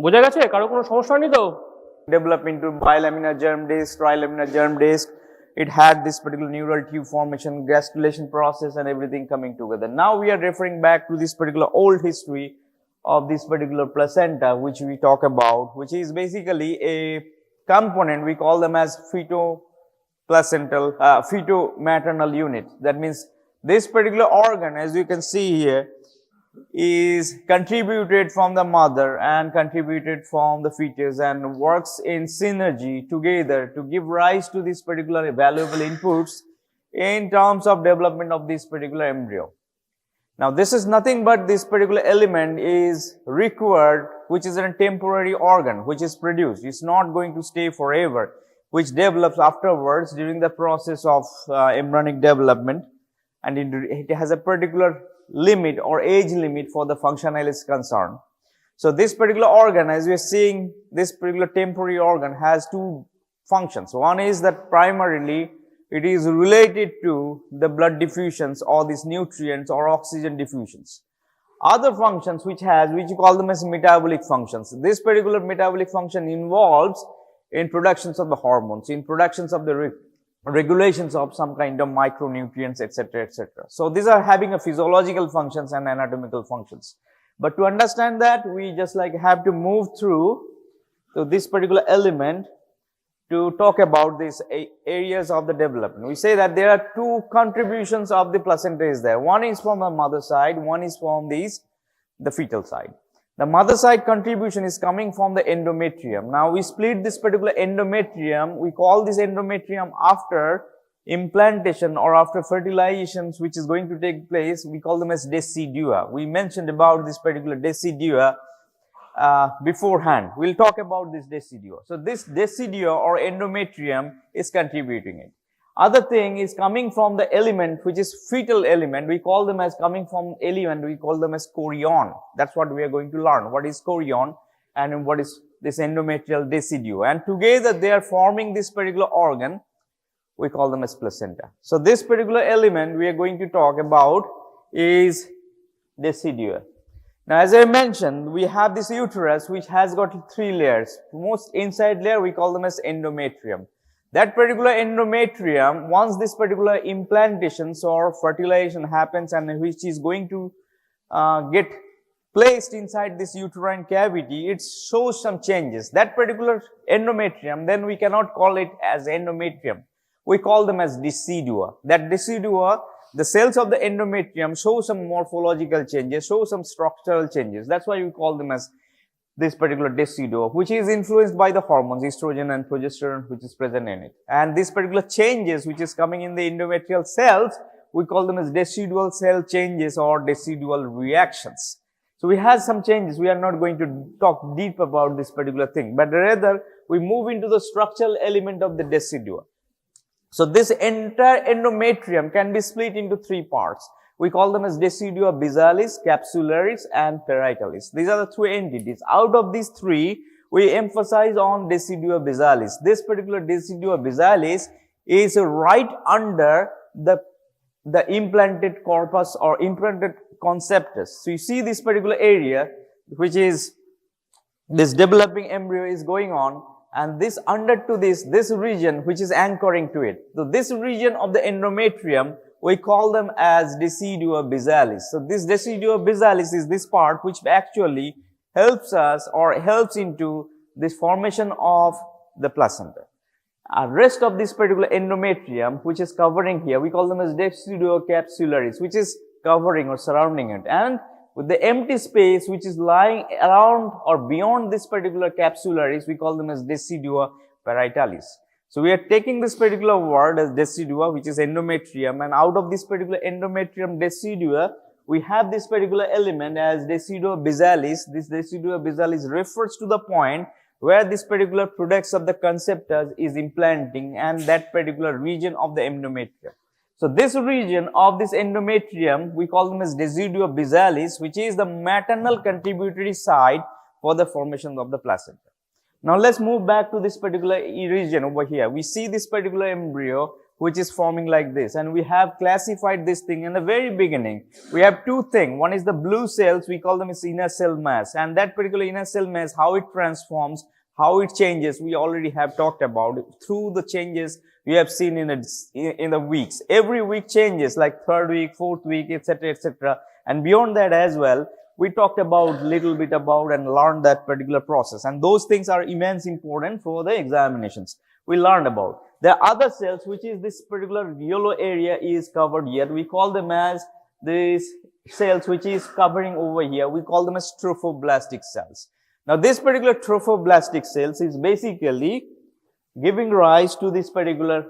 বোঝা গেছে? কারো কোনো সমস্যা নেই তো? Develop into bilaminar germ disc, trilaminar germ disc. It had this particular neural tube formation, gastrulation process and everything coming together. Now we are referring back to this particular old history of this particular placenta which we talk about, which is basically a component, we call them as feto-maternal unit. That means this particular organ, as you can see here, is contributed from the mother and contributed from the fetus and works in synergy together to give rise to this particular valuable inputs in terms of development of this particular embryo. Now this is nothing but this particular element is required, which is a temporary organ which is produced. It's not going to stay forever, which develops afterwards during the process of embryonic development, and it has a particular limit or age limit for the functional is concerned. So this particular organ, as we are seeing, this particular temporary organ has two functions. One is that primarily it is related to the blood diffusions or these nutrients or oxygen diffusions. Other functions which you call them as metabolic functions. This particular metabolic function involves in productions of the hormones, in productions of the regulations of some kind of micronutrients, etc., etc. So these are having a physiological functions and anatomical functions. But to understand that, we just like have to move through to this particular element to talk about these areas of the development. We say that there are two contributions of the placenta is there. One is from the mother side, one is from the fetal side. The mother side contribution is coming from the endometrium. Now we split this particular endometrium, we call this endometrium after implantation or after fertilizations which is going to take place, we call them as decidua. We mentioned about this particular decidua beforehand. We'll talk about this decidua. So this decidua or endometrium is contributing it. Other thing is coming from the element which is fetal element. We call them as coming from element, we call them as chorion. That's what we are going to learn. What is chorion and what is this endometrial decidua. And together they are forming this particular organ. We call them as placenta. So this particular element we are going to talk about is decidua. Now, as I mentioned, we have this uterus which has got 3 layers. Most inside layer we call them as endometrium. That particular endometrium, once this particular implantations or fertilization happens and which is going to get placed inside this uterine cavity, it shows some changes. That particular endometrium, then we cannot call it as endometrium. We call them as decidua. That decidua, the cells of the endometrium show some morphological changes, show some structural changes. That's why we call them as this particular decidua, which is influenced by the hormones estrogen and progesterone which is present in it. And this particular changes which is coming in the endometrial cells, we call them as decidual cell changes or decidual reactions. So we have some changes. We are not going to talk deep about this particular thing, but rather we move into the structural element of the decidua. So this entire endometrium can be split into 3 parts. We call them as decidua bizalis, capsularis and parietalis. These are the 3 entities. Out of these 3, we emphasize on decidua bizalis. This particular decidua bizalis is right under the implanted corpus or implanted conceptus. So you see this particular area which is this developing embryo is going on, and this under to this region which is anchoring to it. So this region of the endometrium we call them as decidua bizalis. So this decidua bizalis is this part which actually helps us or helps into this formation of the placenta. Rest of this particular endometrium which is covering here, we call them as decidua capsularis, which is covering or surrounding it. And with the empty space which is lying around or beyond this particular capsularis, we call them as decidua parietalis. So we are taking this particular word as decidua, which is endometrium, and out of this particular endometrium decidua, we have this particular element as decidua bizalis. This decidua bizalis refers to the point where this particular products of the conceptus is implanting and that particular region of the endometrium. So this region of this endometrium, we call them as decidua bizalis, which is the maternal contributory side for the formation of the placenta. Now let's move back to this particular region over here. We see this particular embryo which is forming like this, and we have classified this thing in the very beginning. We have 2 things. One is the blue cells, we call them as inner cell mass, and that particular inner cell mass, how it transforms, how it changes, we already have talked about it. Through the changes we have seen in the weeks. Every week changes, like 3rd week, 4th week, etc., etc. And beyond that as well, we talked about little bit about and learned that particular process. And those things are immense important for the examinations. We learned about. The other cells, which is this particular yellow area is covered here. We call them as these cells which is covering over here. We call them as trophoblastic cells. Now this particular trophoblastic cells is basically giving rise to this particular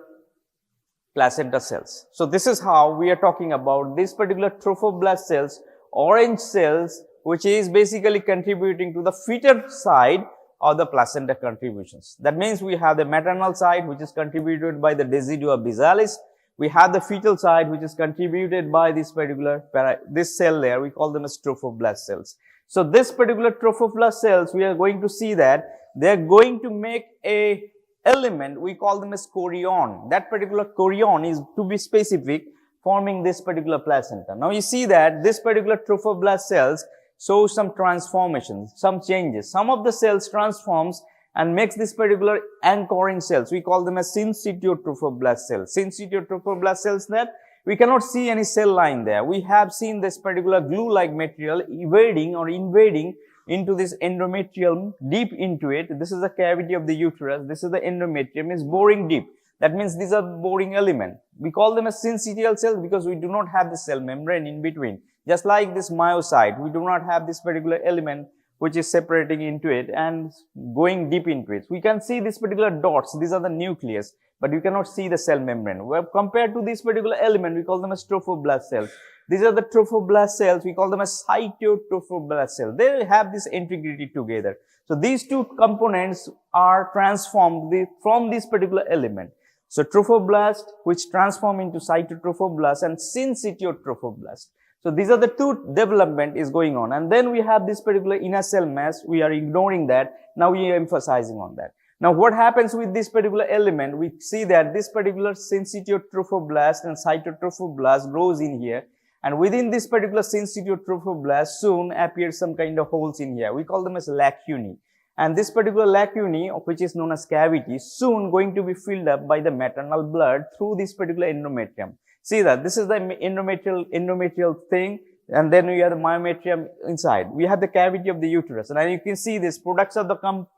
placenta cells. So this is how we are talking about this particular trophoblast cells, orange cells, which is basically contributing to the fetal side of the placenta contributions. That means we have the maternal side which is contributed by the decidua bizalis. We have the fetal side which is contributed by this particular this cell layer. We call them as trophoblast cells. So this particular trophoblast cells, we are going to see that they are going to make a element, we call them as chorion. That particular chorion is, to be specific, forming this particular placenta. Now you see that this particular trophoblast cells show some transformations, some changes. Some of the cells transforms and makes this particular anchoring cells. We call them as syncytial trophoblast cells. Syncytial trophoblast cells that we cannot see any cell line there. We have seen this particular glue-like material evading or invading into this endometrium, deep into it. This is the cavity of the uterus. This is the endometrium, is boring deep. That means these are boring element. We call them as syncytial cells because we do not have the cell membrane in between. Just like this myocyte, we do not have this particular element which is separating into it and going deep into it. We can see these particular dots. These are the nucleus, but you cannot see the cell membrane. Well, compared to this particular element, we call them as trophoblast cells. These are the trophoblast cells. We call them as cytotrophoblast cells. They have this integrity together. So these 2 components are transformed from this particular element. So trophoblast, which transform into cytotrophoblast, and syncytiotrophoblasts. So these are the 2 development is going on. And then we have this particular inner cell mass. We are ignoring that. Now we are emphasizing on that. Now what happens with this particular element? We see that this particular syncytiotrophoblasts and cytotrophoblast grows in here. And within this particular syncytial trophoblast soon appears some kind of holes in here. We call them as lacunae. And this particular lacunae, which is known as cavity, soon going to be filled up by the maternal blood through this particular endometrium. See that this is the endometrial thing, and then we have the myometrium inside. We have the cavity of the uterus, and you can see this products of the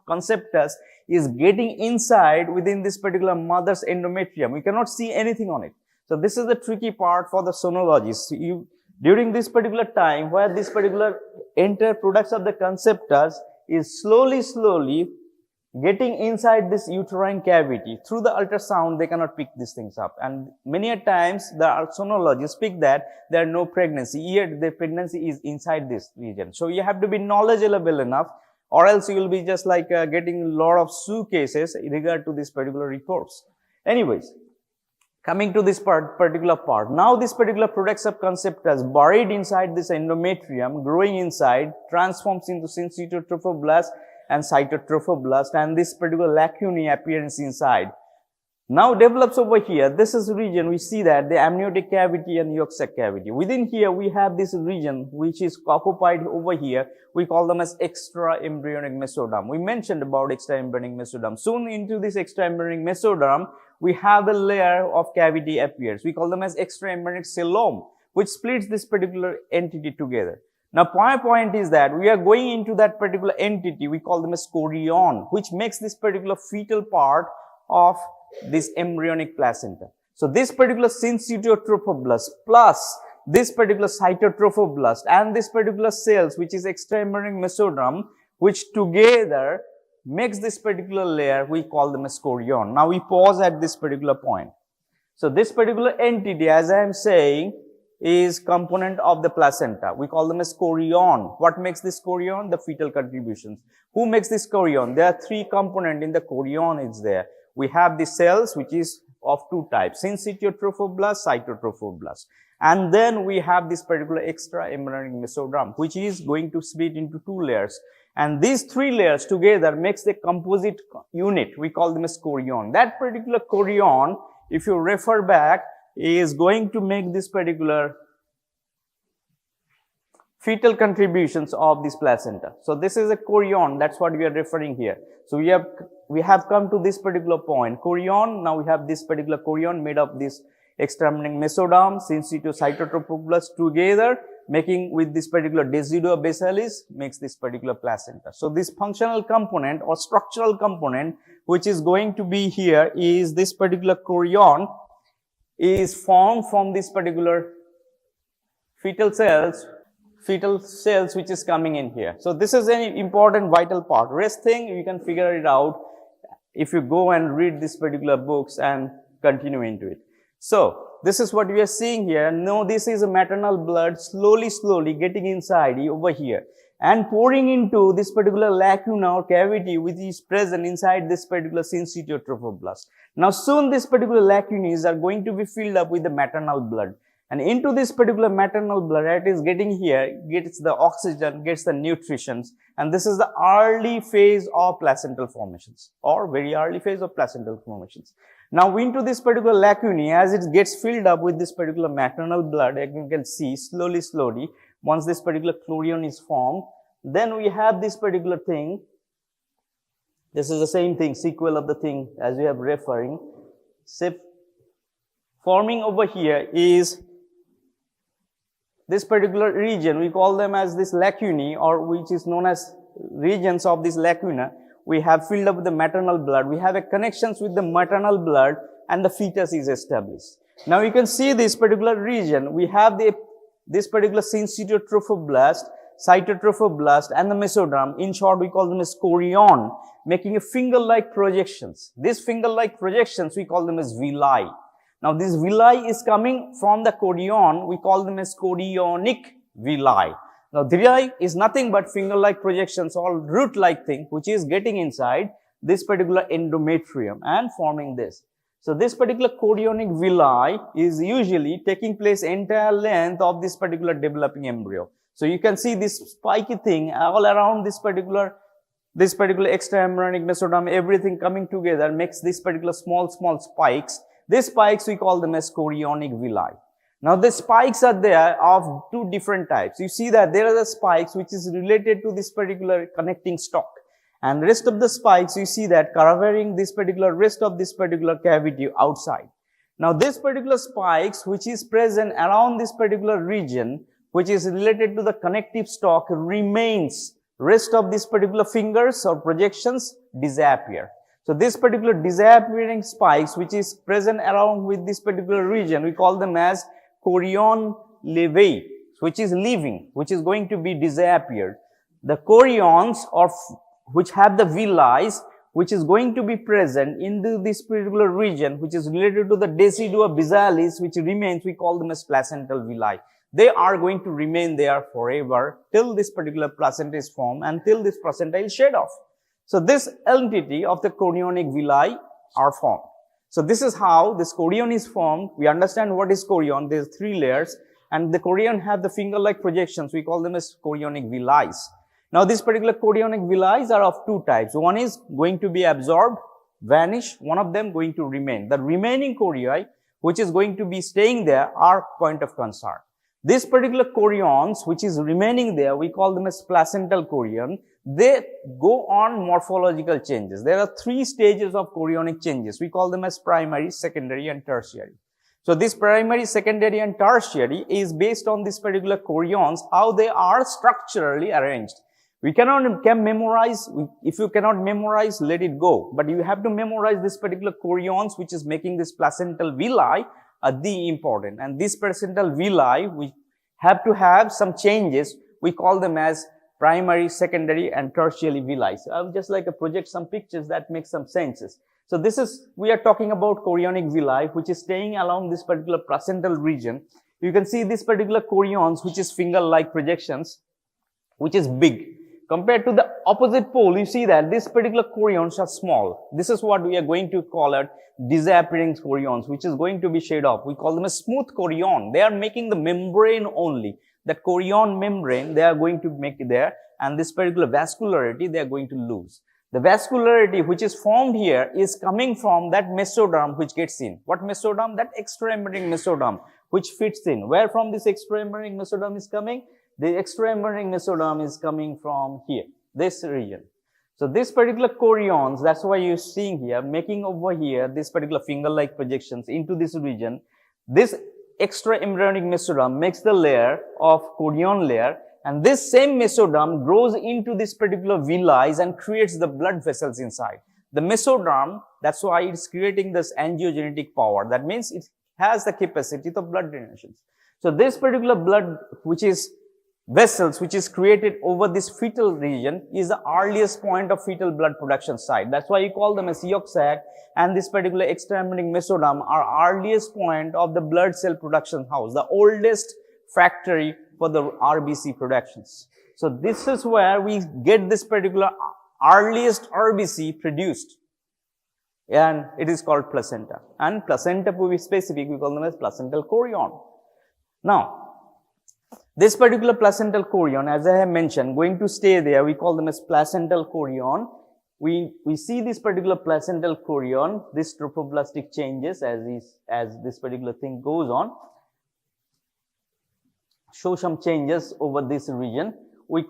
conceptus is getting inside within this particular mother's endometrium. We cannot see anything on it. So this is the tricky part for the sonologists. During this particular time where this particular entire products of the conceptus is slowly getting inside this uterine cavity. Through the ultrasound, they cannot pick these things up. And many a times, the sonologists pick that there are no pregnancy, yet the pregnancy is inside this region. So you have to be knowledgeable enough, or else you will be just like getting a lot of suitcases in regard to this particular reports. Anyways, coming to this particular part. Now this particular products of conceptus buried inside this endometrium, growing inside, transforms into syncytial trophoblast and cytotrophoblast, and this particular lacunae appearance inside. Now develops over here. This is the region we see that the amniotic cavity and yolk sac cavity. Within here we have this region which is occupied over here. We call them as extra-embryonic mesoderm. We mentioned about extra-embryonic mesoderm. Soon into this extra-embryonic mesoderm, we have a layer of cavity appears. We call them as extra-embryonic coelom, which splits this particular entity together. Now, my point is that we are going into that particular entity, we call them as chorion, which makes this particular fetal part of this embryonic placenta. So, this particular syncytial trophoblast plus this particular cytotrophoblast and this particular cells, which is extra-embryonic mesoderm, which together makes this particular layer, we call them as chorion. Now, we pause at this particular point. So, this particular entity, as I am saying, is component of the placenta. We call them as chorion. What makes this chorion? The fetal contributions. Who makes this chorion? There are three components in the chorion is there. We have the cells which is of two types, syncytial trophoblast, cytotrophoblast. And then we have this particular extra-embryonic mesoderm which is going to split into two layers. And these three layers together makes the composite unit. We call them as chorion. That particular chorion, if you refer back, is going to make this particular fetal contributions of this placenta. So this is a chorion, that's what we are referring here. So we have come to this particular point, chorion. Now we have this particular chorion made of this extra-embryonic mesoderm, syncytial cytotrophoblast together, making with this particular decidua basalis makes this particular placenta. So this functional component or structural component which is going to be here is this particular chorion is formed from this particular fetal cells which is coming in here. So this is an important vital part. Rest thing you can figure it out if you go and read this particular books and continue into it. So this is what we are seeing here. Now this is a maternal blood slowly getting inside over here and pouring into this particular lacuna or cavity which is present inside this particular syncytial trophoblast. Now soon this particular lacunae are going to be filled up with the maternal blood, and into this particular maternal blood it is getting here, gets the oxygen, gets the nutrition, and this is the early phase of placental formations or very early phase of placental formations. Now into this particular lacunae, as it gets filled up with this particular maternal blood, as you can see slowly, once this particular chorion is formed, then we have this particular thing. This is the same thing, sequel of the thing as we have referring. Forming over here is this particular region. We call them as this lacunae, or which is known as regions of this lacuna. We have filled up with the maternal blood. We have a connections with the maternal blood and the fetus is established. Now you can see this particular region. We have this particular syncytial trophoblast, cytotrophoblast and the mesoderm. In short, we call them as chorion, making a finger-like projections. These finger-like projections, we call them as villi. Now this villi is coming from the chorion. We call them as chorionic villi. Now villi is nothing but finger-like projections or root-like thing which is getting inside this particular endometrium and forming this. So this particular chorionic villi is usually taking place entire length of this particular developing embryo. So you can see this spiky thing all around this particular extra-embryonic mesoderm, everything coming together makes this particular small spikes. These spikes we call them as chorionic villi. Now the spikes are there of two different types. You see that there are the spikes which is related to this particular connecting stalk, and rest of the spikes you see that covering this particular rest of this particular cavity outside. Now this particular spikes which is present around this particular region which is related to the connective stalk remains. Rest of this particular fingers or projections disappear. So this particular disappearing spikes which is present around with this particular region, we call them as chorion levae, which is leaving, which is going to be disappeared. The chorions or which have the villi which is going to be present in this particular region which is related to the decidua bizalis which remains, we call them as placental villi. They are going to remain there forever till this particular placenta is formed and till this placenta is shed off. So this entity of the chorionic villi are formed. So this is how this chorion is formed. We understand what is chorion. There are three layers, and the chorion have the finger-like projections. We call them as chorionic villi. Now these particular chorionic villi are of two types. One is going to be absorbed, vanish. One of them going to remain. The remaining chorion, which is going to be staying there, are point of concern. This particular chorions, which is remaining there, we call them as placental chorion. They go on morphological changes. There are three stages of chorionic changes. We call them as primary, secondary, and tertiary. So this primary, secondary, and tertiary is based on this particular chorions, how they are structurally arranged. We can memorize. If you cannot memorize, let it go. But you have to memorize this particular chorions, which is making this placental villi the important. And this placental villi, we have to have some changes. We call them as primary, secondary, and tertiary villi. So I would just like to project some pictures that make some senses. So this is, we are talking about chorionic villi, which is staying along this particular placental region. You can see this particular chorions, which is finger-like projections, which is big. Compared to the opposite pole, you see that this particular chorions are small. This is what we are going to call it disappearing chorions, which is going to be shed off. We call them a smooth chorion. They are making the membrane only. That chorion membrane, they are going to make it there, and this particular vascularity, they are going to lose. The vascularity which is formed here is coming from that mesoderm which gets in. What mesoderm? That extraembryonic mesoderm which fits in. Where from this extraembryonic mesoderm is coming? The extraembryonic mesoderm is coming from here, this region. So this particular chorions, that's why you're seeing here, making over here this particular finger-like projections into this region. This extraembryonic mesoderm makes the layer of chorion layer, and this same mesoderm grows into this particular villi and creates the blood vessels inside. The mesoderm, that's why it's creating this angiogenetic power. That means it has the capacity of blood donation. So this particular blood, which is vessels, which is created over this fetal region, is the earliest point of fetal blood production site. That's why you call them as yolk sac, and this particular extraembryonic mesoderm are earliest point of the blood cell production house, the oldest factory for the RBC productions. So this is where we get this particular earliest RBC produced, and it is called placenta. And placenta, to be specific, we call them as placental chorion. Now, this particular placental chorion, as I have mentioned, going to stay there, we call them as placental chorion. We see this particular placental chorion, this trophoblastic changes as this particular thing goes on, show some changes over this region. We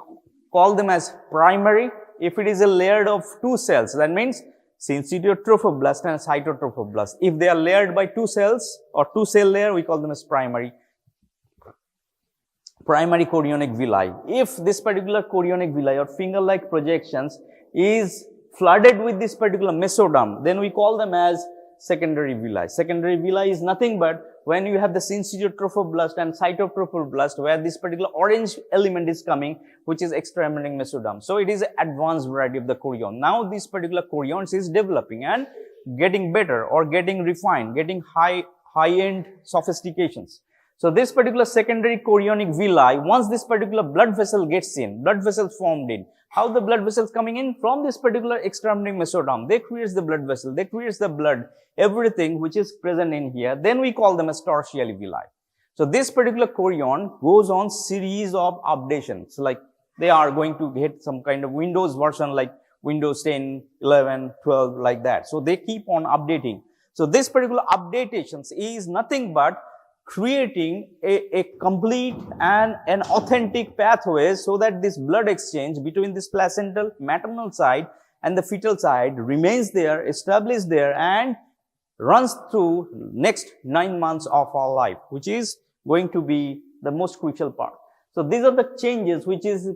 call them as primary. If it is a layer of two cells, that means syncytial trophoblast and cytotrophoblast. If they are layered by two cells or two cell layer, we call them as primary chorionic villi. If this particular chorionic villi or finger-like projections is flooded with this particular mesoderm, then we call them as secondary villi. Secondary villi is nothing but when you have the syncytial trophoblast and cytotrophoblast, where this particular orange element is coming, which is extraembryonic mesoderm. So it is an advanced variety of the chorion. Now this particular chorion is developing and getting better or getting refined, getting high-end sophistications. So this particular secondary chorionic villi, once this particular blood vessel gets in, blood vessels formed in, how the blood vessels coming in? From this particular extraembryonic mesoderm, they creates the blood vessel, they creates the blood, everything which is present in here, then we call them as tertiary villi. So this particular chorion goes on series of updations, like they are going to get some kind of Windows version like Windows 10, 11, 12, like that. So they keep on updating. So this particular updatations is nothing but creating a complete and an authentic pathway so that this blood exchange between this placental maternal side and the fetal side remains there, established there, and runs through next 9 months of our life, which is going to be the most crucial part. So these are the changes which is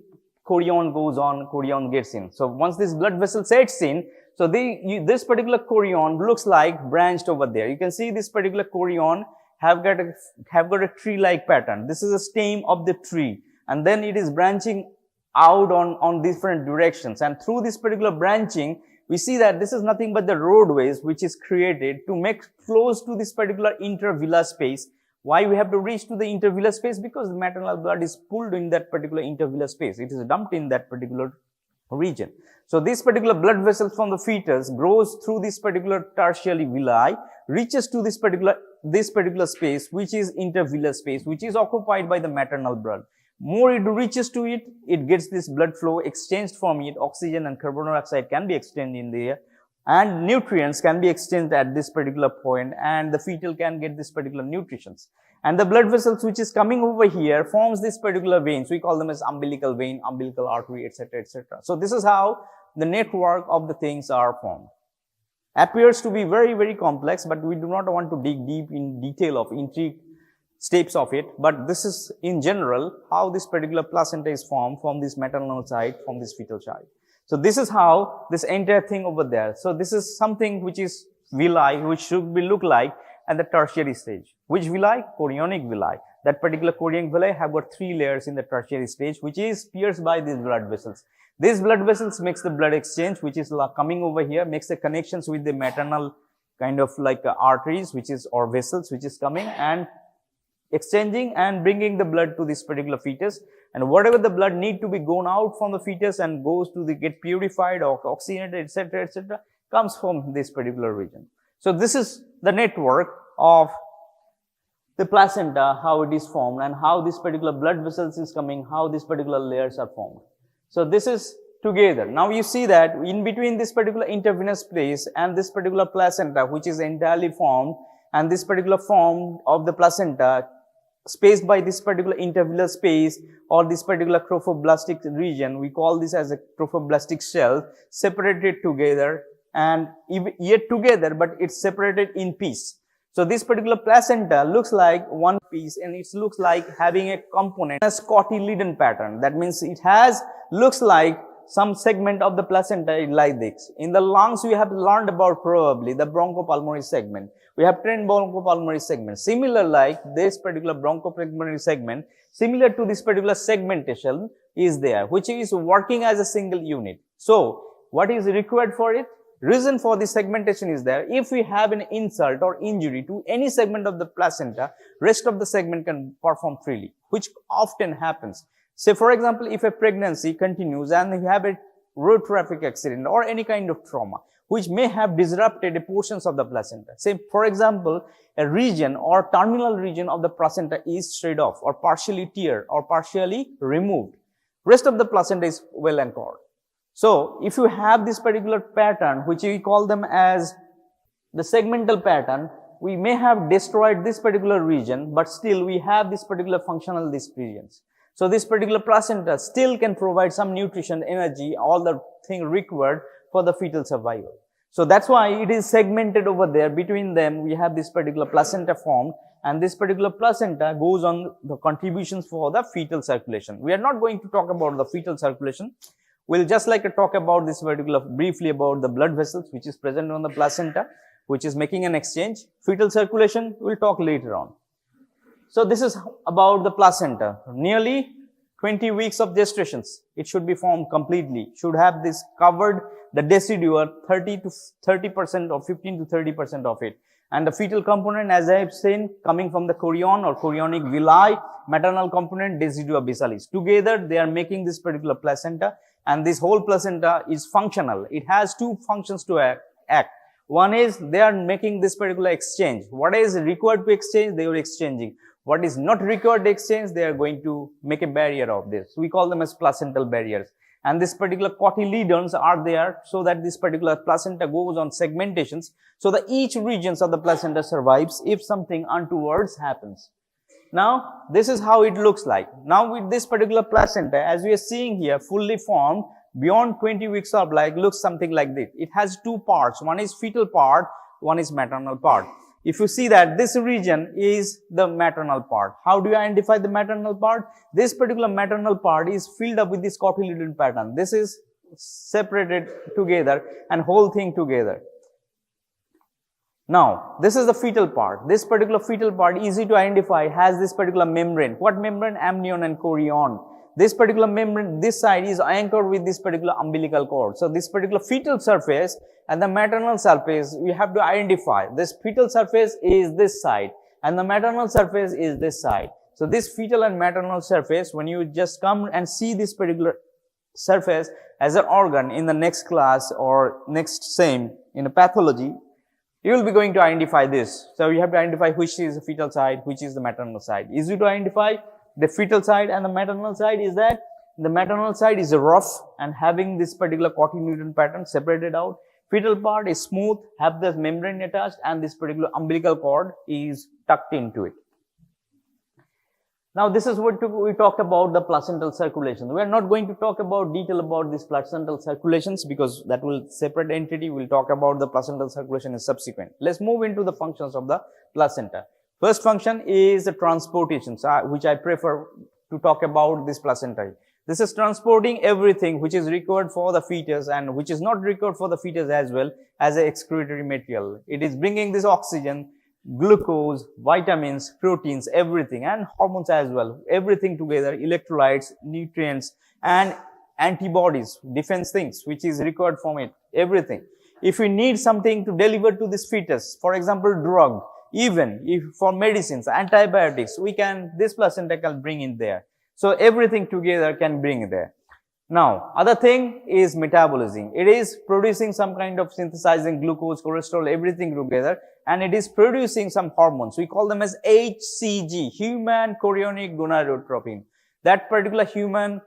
chorion goes on, chorion gets in. So once this blood vessel sets in, so this particular chorion looks like branched over there. You can see this particular chorion have got a tree-like pattern. This is a stem of the tree, and then it is branching out on different directions. And through this particular branching, we see that this is nothing but the roadways which is created to make close to this particular intervillar space. Why we have to reach to the intervillar space? Because the maternal blood is pulled in that particular intervillar space. It is dumped in that particular region. So this particular blood vessels from the fetus grows through this particular tertiary villi, reaches to this particular space, which is intervillar space, which is occupied by the maternal blood. More it reaches to it, it gets this blood flow exchanged from it. Oxygen and carbon dioxide can be exchanged in there, and nutrients can be exchanged at this particular point, and the fetal can get this particular nutritions. And the blood vessels which is coming over here forms this particular veins. We call them as umbilical vein, umbilical artery, etc., etc. So this is how the network of the things are formed. Appears to be very, very complex, but we do not want to dig deep in detail of intrigue steps of it. But this is in general how this particular placenta is formed from this maternal side, from this fetal side. So this is how this entire thing over there. So this is something which is villi, which should be look like at the tertiary stage. Which villi? Chorionic villi. That particular chorionic villi have got 3 layers in the tertiary stage, which is pierced by these blood vessels. These blood vessels makes the blood exchange, which is coming over here, makes the connections with the maternal kind of like arteries, which is, or vessels, which is coming and exchanging and bringing the blood to this particular fetus. And whatever the blood need to be gone out from the fetus and goes to the get purified or oxygenated, etc., etc., comes from this particular region. So this is the network of the placenta, how it is formed and how this particular blood vessels is coming, how these particular layers are formed. So this is together. Now you see that in between this particular intravenous place and this particular placenta, which is entirely formed, and this particular form of the placenta spaced by this particular intervillar space or this particular trophoblastic region, we call this as a trophoblastic shell, separated together and yet together, but it's separated in piece. So this particular placenta looks like one piece, and it looks like having a component, a cotyledon pattern. That means it looks like some segment of the placenta like this. In the lungs, we have learned about probably the bronchopulmonary segment. We have 10 bronchopulmonary segments. Similar like this particular bronchopulmonary segment, similar to this particular segmentation is there, which is working as a single unit. So what is required for it? Reason for this segmentation is there. If we have an insult or injury to any segment of the placenta, rest of the segment can perform freely, which often happens. Say for example, if a pregnancy continues and you have a road traffic accident or any kind of trauma, which may have disrupted portions of the placenta. Say for example, a region or terminal region of the placenta is shred off or partially tear or partially removed. Rest of the placenta is well anchored. So if you have this particular pattern, which we call them as the segmental pattern, we may have destroyed this particular region, but still we have this particular functional regions. So this particular placenta still can provide some nutrition, energy, all the thing required for the fetal survival. So that's why it is segmented over there. Between them, we have this particular placenta formed, and this particular placenta goes on the contributions for the fetal circulation. We are not going to talk about the fetal circulation. We'll just like to talk about this particular briefly about the blood vessels which is present on the placenta, which is making an exchange. Fetal circulation, we'll talk later on. So this is about the placenta. Nearly 20 weeks of gestations. It should be formed completely. Should have this covered the deciduous 30% or 15 to 30% of it. And the fetal component, as I have seen, coming from the chorion or chorionic villi, maternal component, decidua bassalis. Together, they are making this particular placenta, and this whole placenta is functional. It has two functions to act. One is they are making this particular exchange. What is required to exchange, they are exchanging. What is not required to exchange, they are going to make a barrier of this. We call them as placental barriers. And this particular cotyledons are there so that this particular placenta goes on segmentations so that each regions of the placenta survives if something untowards happens. Now, this is how it looks like. Now, with this particular placenta, as we are seeing here, fully formed, beyond 20 weeks of life, looks something like this. It has two parts. One is fetal part, one is maternal part. If you see that this region is the maternal part. How do you identify the maternal part? This particular maternal part is filled up with this cotyledon pattern. This is separated together and whole thing together. Now, this is the fetal part. This particular fetal part, easy to identify, has this particular membrane. What membrane? Amnion and chorion. This particular membrane, this side is anchored with this particular umbilical cord. So, this particular fetal surface and the maternal surface, we have to identify. This fetal surface is this side and the maternal surface is this side. So, this fetal and maternal surface, when you just come and see this particular surface as an organ in the next class or next same in a pathology, you will be going to identify this. So, you have to identify which is the fetal side, which is the maternal side. Easy to identify. The fetal side and the maternal side is that the maternal side is rough and having this particular cotyledon pattern separated out. Fetal part is smooth, have the membrane attached, and this particular umbilical cord is tucked into it. Now, this is what we talked about the placental circulation. We are not going to talk about detail about these placental circulations because that will separate entity. We will talk about the placental circulation in subsequent. Let's move into the functions of the placenta. First function is the transportation, which I prefer to talk about this placenta. This is transporting everything which is required for the fetus and which is not required for the fetus as well as a excretory material. It is bringing this oxygen, glucose, vitamins, proteins, everything, and hormones as well. Everything together, electrolytes, nutrients, and antibodies, defense things which is required from it, everything. If we need something to deliver to this fetus, for example, drug, even if for medicines, antibiotics, this placenta can bring in there. So, everything together can bring there. Now, other thing is metabolism. It is producing some kind of synthesizing glucose, cholesterol, everything together, and it is producing some hormones. We call them as HCG, human chorionic gonadotropin. That particular human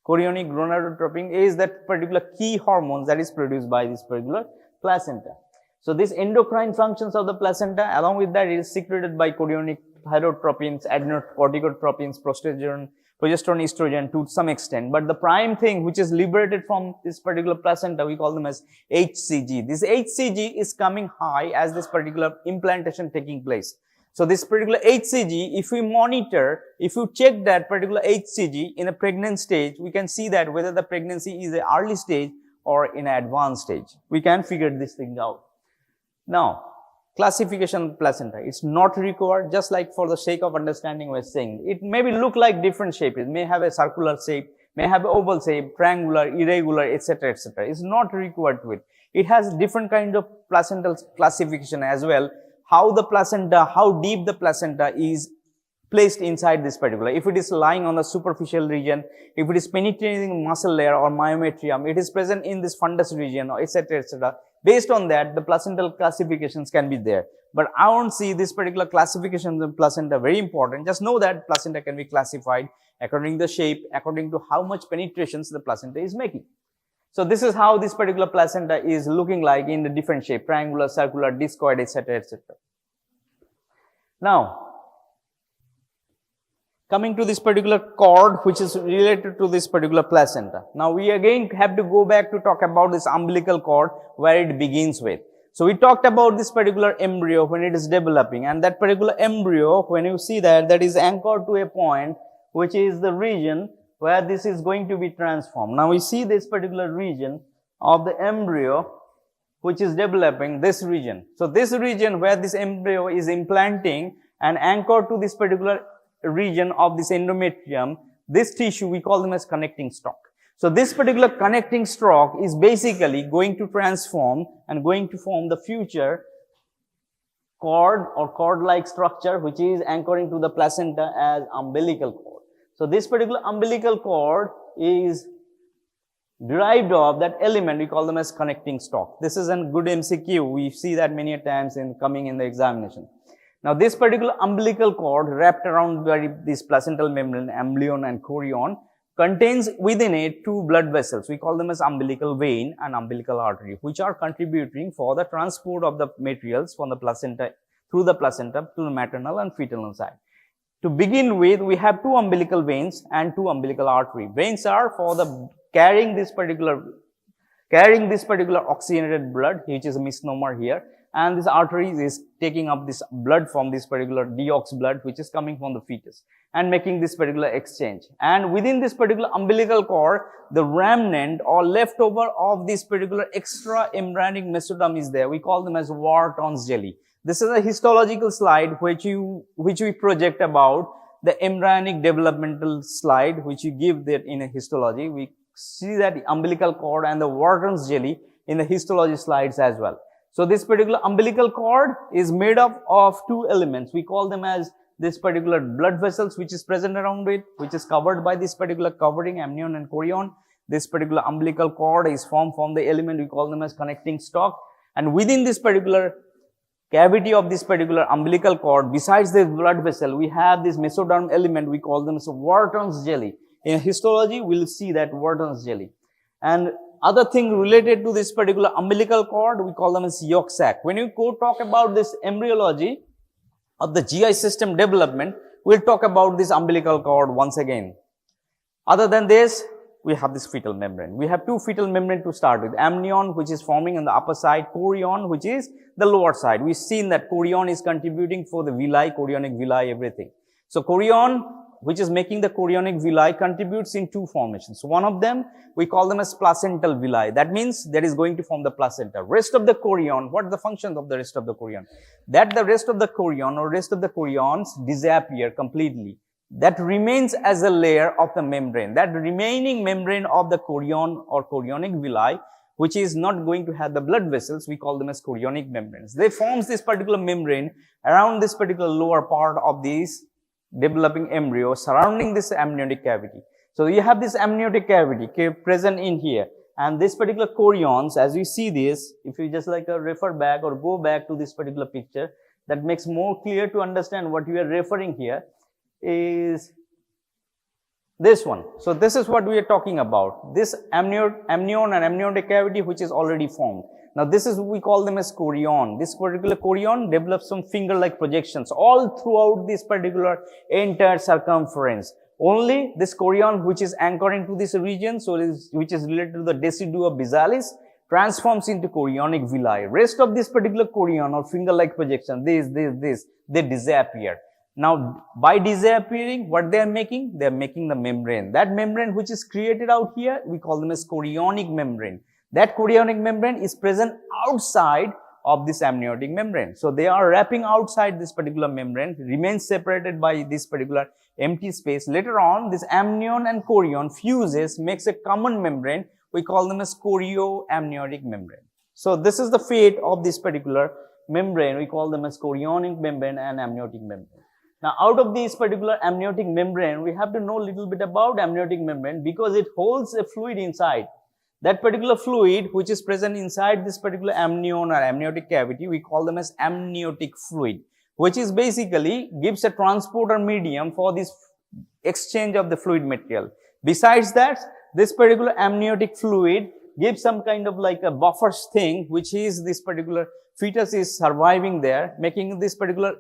chorionic gonadotropin is that particular key hormones that is produced by this particular placenta. So, this endocrine functions of the placenta, along with that, it is secreted by chorionic thyrotropins, adrenocorticotropins, progesterone, estrogen to some extent. But the prime thing which is liberated from this particular placenta, we call them as HCG. This HCG is coming high as this particular implantation taking place. So, this particular HCG, if we monitor, if you check that particular HCG in a pregnant stage, we can see that whether the pregnancy is an early stage or in an advanced stage. We can figure this thing out. Now, classification of placenta, it's not required, just like for the sake of understanding we're saying. It may look like different shape. It may have a circular shape, may have an oval shape, triangular, irregular, etc., etc. It's not required to it. It has different kind of placental classification as well. How the placenta, how deep the placenta is placed inside this particular. If it is lying on the superficial region, if it is penetrating muscle layer or myometrium, it is present in this fundus region, or etc., etc. Based on that, the placental classifications can be there. But I won't see this particular classification of placenta very important. Just know that placenta can be classified according to the shape, according to how much penetrations the placenta is making. So, this is how this particular placenta is looking like in the different shape, triangular, circular, discoid, etc., etc. Now, coming to this particular cord which is related to this particular placenta. Now, we again have to go back to talk about this umbilical cord where it begins with. So, we talked about this particular embryo when it is developing, and that particular embryo, when you see that is anchored to a point which is the region where this is going to be transformed. Now, we see this particular region of the embryo which is developing, this region. So, this region where this embryo is implanting and anchored to this particular region of this endometrium, this tissue we call them as connecting stalk. So, this particular connecting stalk is basically going to transform and going to form the future cord or cord-like structure which is anchoring to the placenta as umbilical cord. So, this particular umbilical cord is derived of that element we call them as connecting stalk. This is a good MCQ. We see that many times coming in the examination. Now, this particular umbilical cord wrapped around by this placental membrane, amnion and chorion, contains within it two blood vessels. We call them as umbilical vein and umbilical artery, which are contributing for the transport of the materials from the placenta, through the placenta to the maternal and fetal side. To begin with, we have two umbilical veins and two umbilical artery. Veins are for the carrying this particular oxygenated blood, which is a misnomer here, and this artery is taking up this blood from this particular deox blood, which is coming from the fetus, and making this particular exchange. And within this particular umbilical cord, the remnant or leftover of this particular extra embryonic mesoderm is there. We call them as Wharton's jelly. This is a histological slide which we project about the embryonic developmental slide, which you give there in a histology. We see that umbilical cord and the Wharton's jelly in the histology slides as well. So this particular umbilical cord is made up of two elements. We call them as this particular blood vessels which is present around it, which is covered by this particular covering, amnion and chorion. This particular umbilical cord is formed from the element we call them as connecting stalk. And within this particular cavity of this particular umbilical cord, besides the blood vessel, we have this mesoderm element, we call them as Wharton's jelly. In histology, we'll see that Wharton's jelly. And other thing related to this particular umbilical cord, we call them as yolk sac. When you go talk about this embryology of the GI system development, we'll talk about this umbilical cord once again. Other than this, we have this fetal membrane. We have two fetal membrane to start with. Amnion, which is forming on the upper side, chorion, which is the lower side. We've seen that chorion is contributing for the villi, chorionic villi, everything. So chorion, which is making the chorionic villi, contributes in two formations. One of them, we call them as placental villi. That means that is going to form the placenta. Rest of the chorion, what are the functions of the rest of the chorion? That the rest of the chorion or rest of the chorions disappear completely. That remains as a layer of the membrane. That remaining membrane of the chorion or chorionic villi, which is not going to have the blood vessels, we call them as chorionic membranes. They forms this particular membrane around this particular lower part of these developing embryo surrounding this amniotic cavity. So you have this amniotic cavity present in here, and this particular chorions, as you see this, if you just like refer back or go back to this particular picture, that makes more clear to understand what we are referring here is this one. So this is what we are talking about, this amnion and amniotic cavity which is already formed. Now this is, we call them as chorion. This particular chorion develops some finger-like projections all throughout this particular entire circumference. Only this chorion which is anchoring to this region, so which is related to the decidua bisalis, transforms into chorionic villi. Rest of this particular chorion or finger-like projection, they disappear. Now, by disappearing, what they are making? They are making the membrane. That membrane which is created out here, we call them as chorionic membrane. That chorionic membrane is present outside of this amniotic membrane. So, they are wrapping outside this particular membrane, remains separated by this particular empty space. Later on, this amnion and chorion fuses, makes a common membrane. We call them as chorioamniotic membrane. So, this is the fate of this particular membrane. We call them as chorionic membrane and amniotic membrane. Now, out of this particular amniotic membrane, we have to know a little bit about amniotic membrane because it holds a fluid inside. That particular fluid which is present inside this particular amnion or amniotic cavity, we call them as amniotic fluid, which is basically gives a transporter medium for this exchange of the fluid material. Besides that, this particular amniotic fluid gives some kind of like a buffer thing, which is this particular fetus is surviving there, making this particular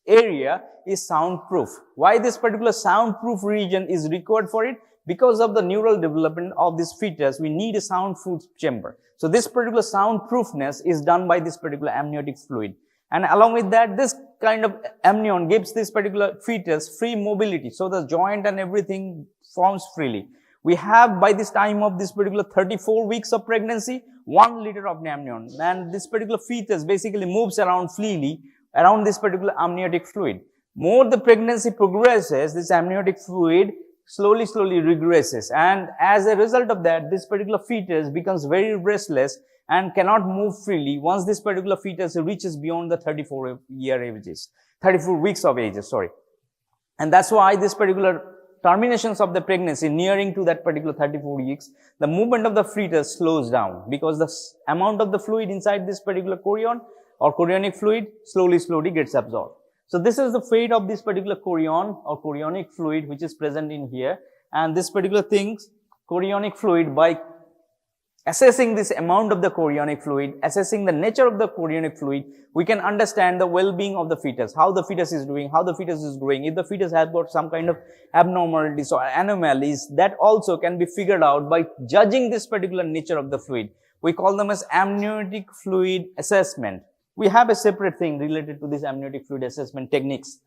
area is soundproof. Why this particular soundproof region is required for it? Because of the neural development of this fetus, we need a soundproof chamber. So this particular soundproofness is done by this particular amniotic fluid. And along with that, this kind of amnion gives this particular fetus free mobility. So the joint and everything forms freely. We have by this time of this particular 34 weeks of pregnancy, 1 liter of amnion. And this particular fetus basically moves around freely around this particular amniotic fluid. More the pregnancy progresses, this amniotic fluid slowly regresses, and as a result of that, this particular fetus becomes very restless and cannot move freely once this particular fetus reaches beyond the 34 weeks of age, sorry. And that's why this particular terminations of the pregnancy nearing to that particular 34 weeks, the movement of the fetus slows down because the amount of the fluid inside this particular chorion or chorionic fluid slowly gets absorbed. So this is the fate of this particular chorion or chorionic fluid which is present in here, and this particular thing, chorionic fluid, by assessing this amount of the chorionic fluid, assessing the nature of the chorionic fluid, we can understand the well-being of the fetus, how the fetus is doing, how the fetus is growing. If the fetus has got some kind of abnormalities or anomalies, that also can be figured out by judging this particular nature of the fluid. We call them as amniotic fluid assessment. We have a separate thing related to this amniotic fluid assessment techniques.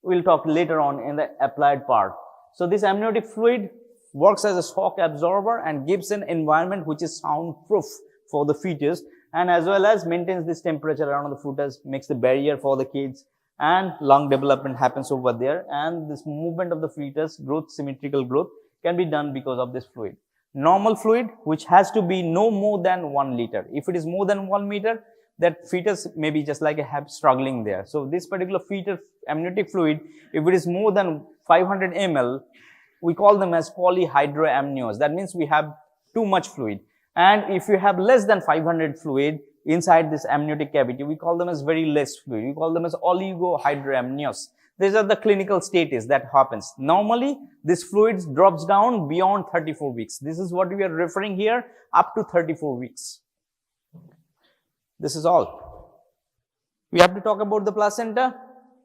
We'll talk later on in the applied part. So this amniotic fluid works as a shock absorber and gives an environment which is soundproof for the fetus, and as well as maintains this temperature around the fetus, makes the barrier for the kids, and lung development happens over there, and this movement of the fetus, growth, symmetrical growth can be done because of this fluid. Normal fluid, which has to be no more than 1 liter. If it is more than 1 meter, that fetus may be just like a struggling there. So this particular fetus amniotic fluid, if it is more than 500 ml, we call them as polyhydramnios. That means we have too much fluid. And if you have less than 500 fluid inside this amniotic cavity, we call them as very less fluid. We call them as oligohydramnios. These are the clinical status that happens. Normally, this fluid drops down beyond 34 weeks. This is what we are referring here, up to 34 weeks. This is all. We have to talk about the placenta.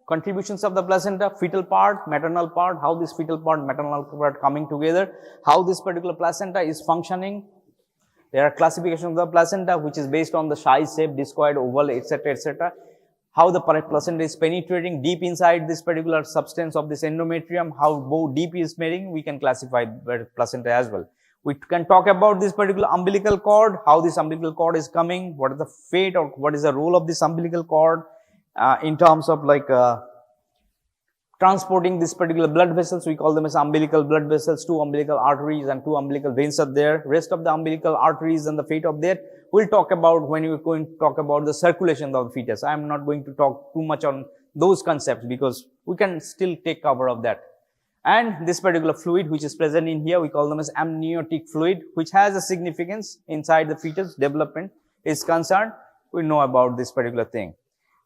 Contributions of the placenta, fetal part, maternal part, how this fetal part, maternal part coming together, how this particular placenta is functioning. There are classifications of the placenta which is based on the size, shape, discoid, oval, etc., etc. How the placenta is penetrating deep inside this particular substance of this endometrium, how deep is meeting, we can classify the placenta as well. We can talk about this particular umbilical cord, how this umbilical cord is coming, what is the fate or what is the role of this umbilical cord, in terms of like transporting this particular blood vessels. We call them as umbilical blood vessels. 2 umbilical arteries and 2 umbilical veins are there. Rest of the umbilical arteries and the fate of that we'll talk about when we're going to talk about the circulation of the fetus. I'm not going to talk too much on those concepts because we can still take cover of that. And this particular fluid which is present in here, we call them as amniotic fluid, which has a significance inside the fetus development is concerned. We know about this particular thing.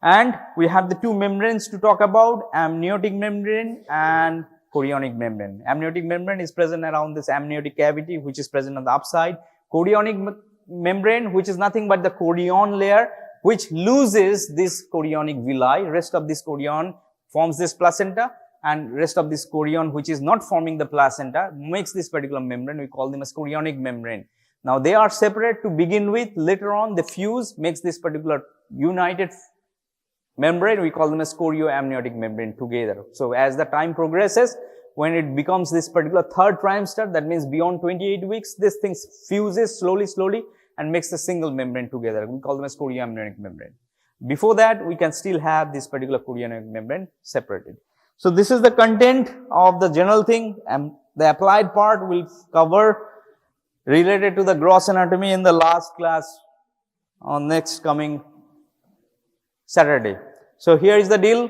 And we have the 2 membranes to talk about, amniotic membrane and chorionic membrane. Amniotic membrane is present around this amniotic cavity, which is present on the upside. Chorionic membrane, which is nothing but the chorion layer, which loses this chorionic villi. Rest of this chorion forms this placenta, and rest of this chorion, which is not forming the placenta, makes this particular membrane. We call them as chorionic membrane. Now, they are separate to begin with. Later on, the fuse makes this particular united membrane. We call them as chorioamniotic membrane together. So, as the time progresses, when it becomes this particular 3rd trimester, that means beyond 28 weeks, this thing fuses slowly and makes a single membrane together. We call them as chorioamniotic membrane. Before that, we can still have this particular chorioamniotic membrane separated. So, this is the content of the general thing, and the applied part will cover related to the gross anatomy in the last class on next coming Saturday. So, here is the deal.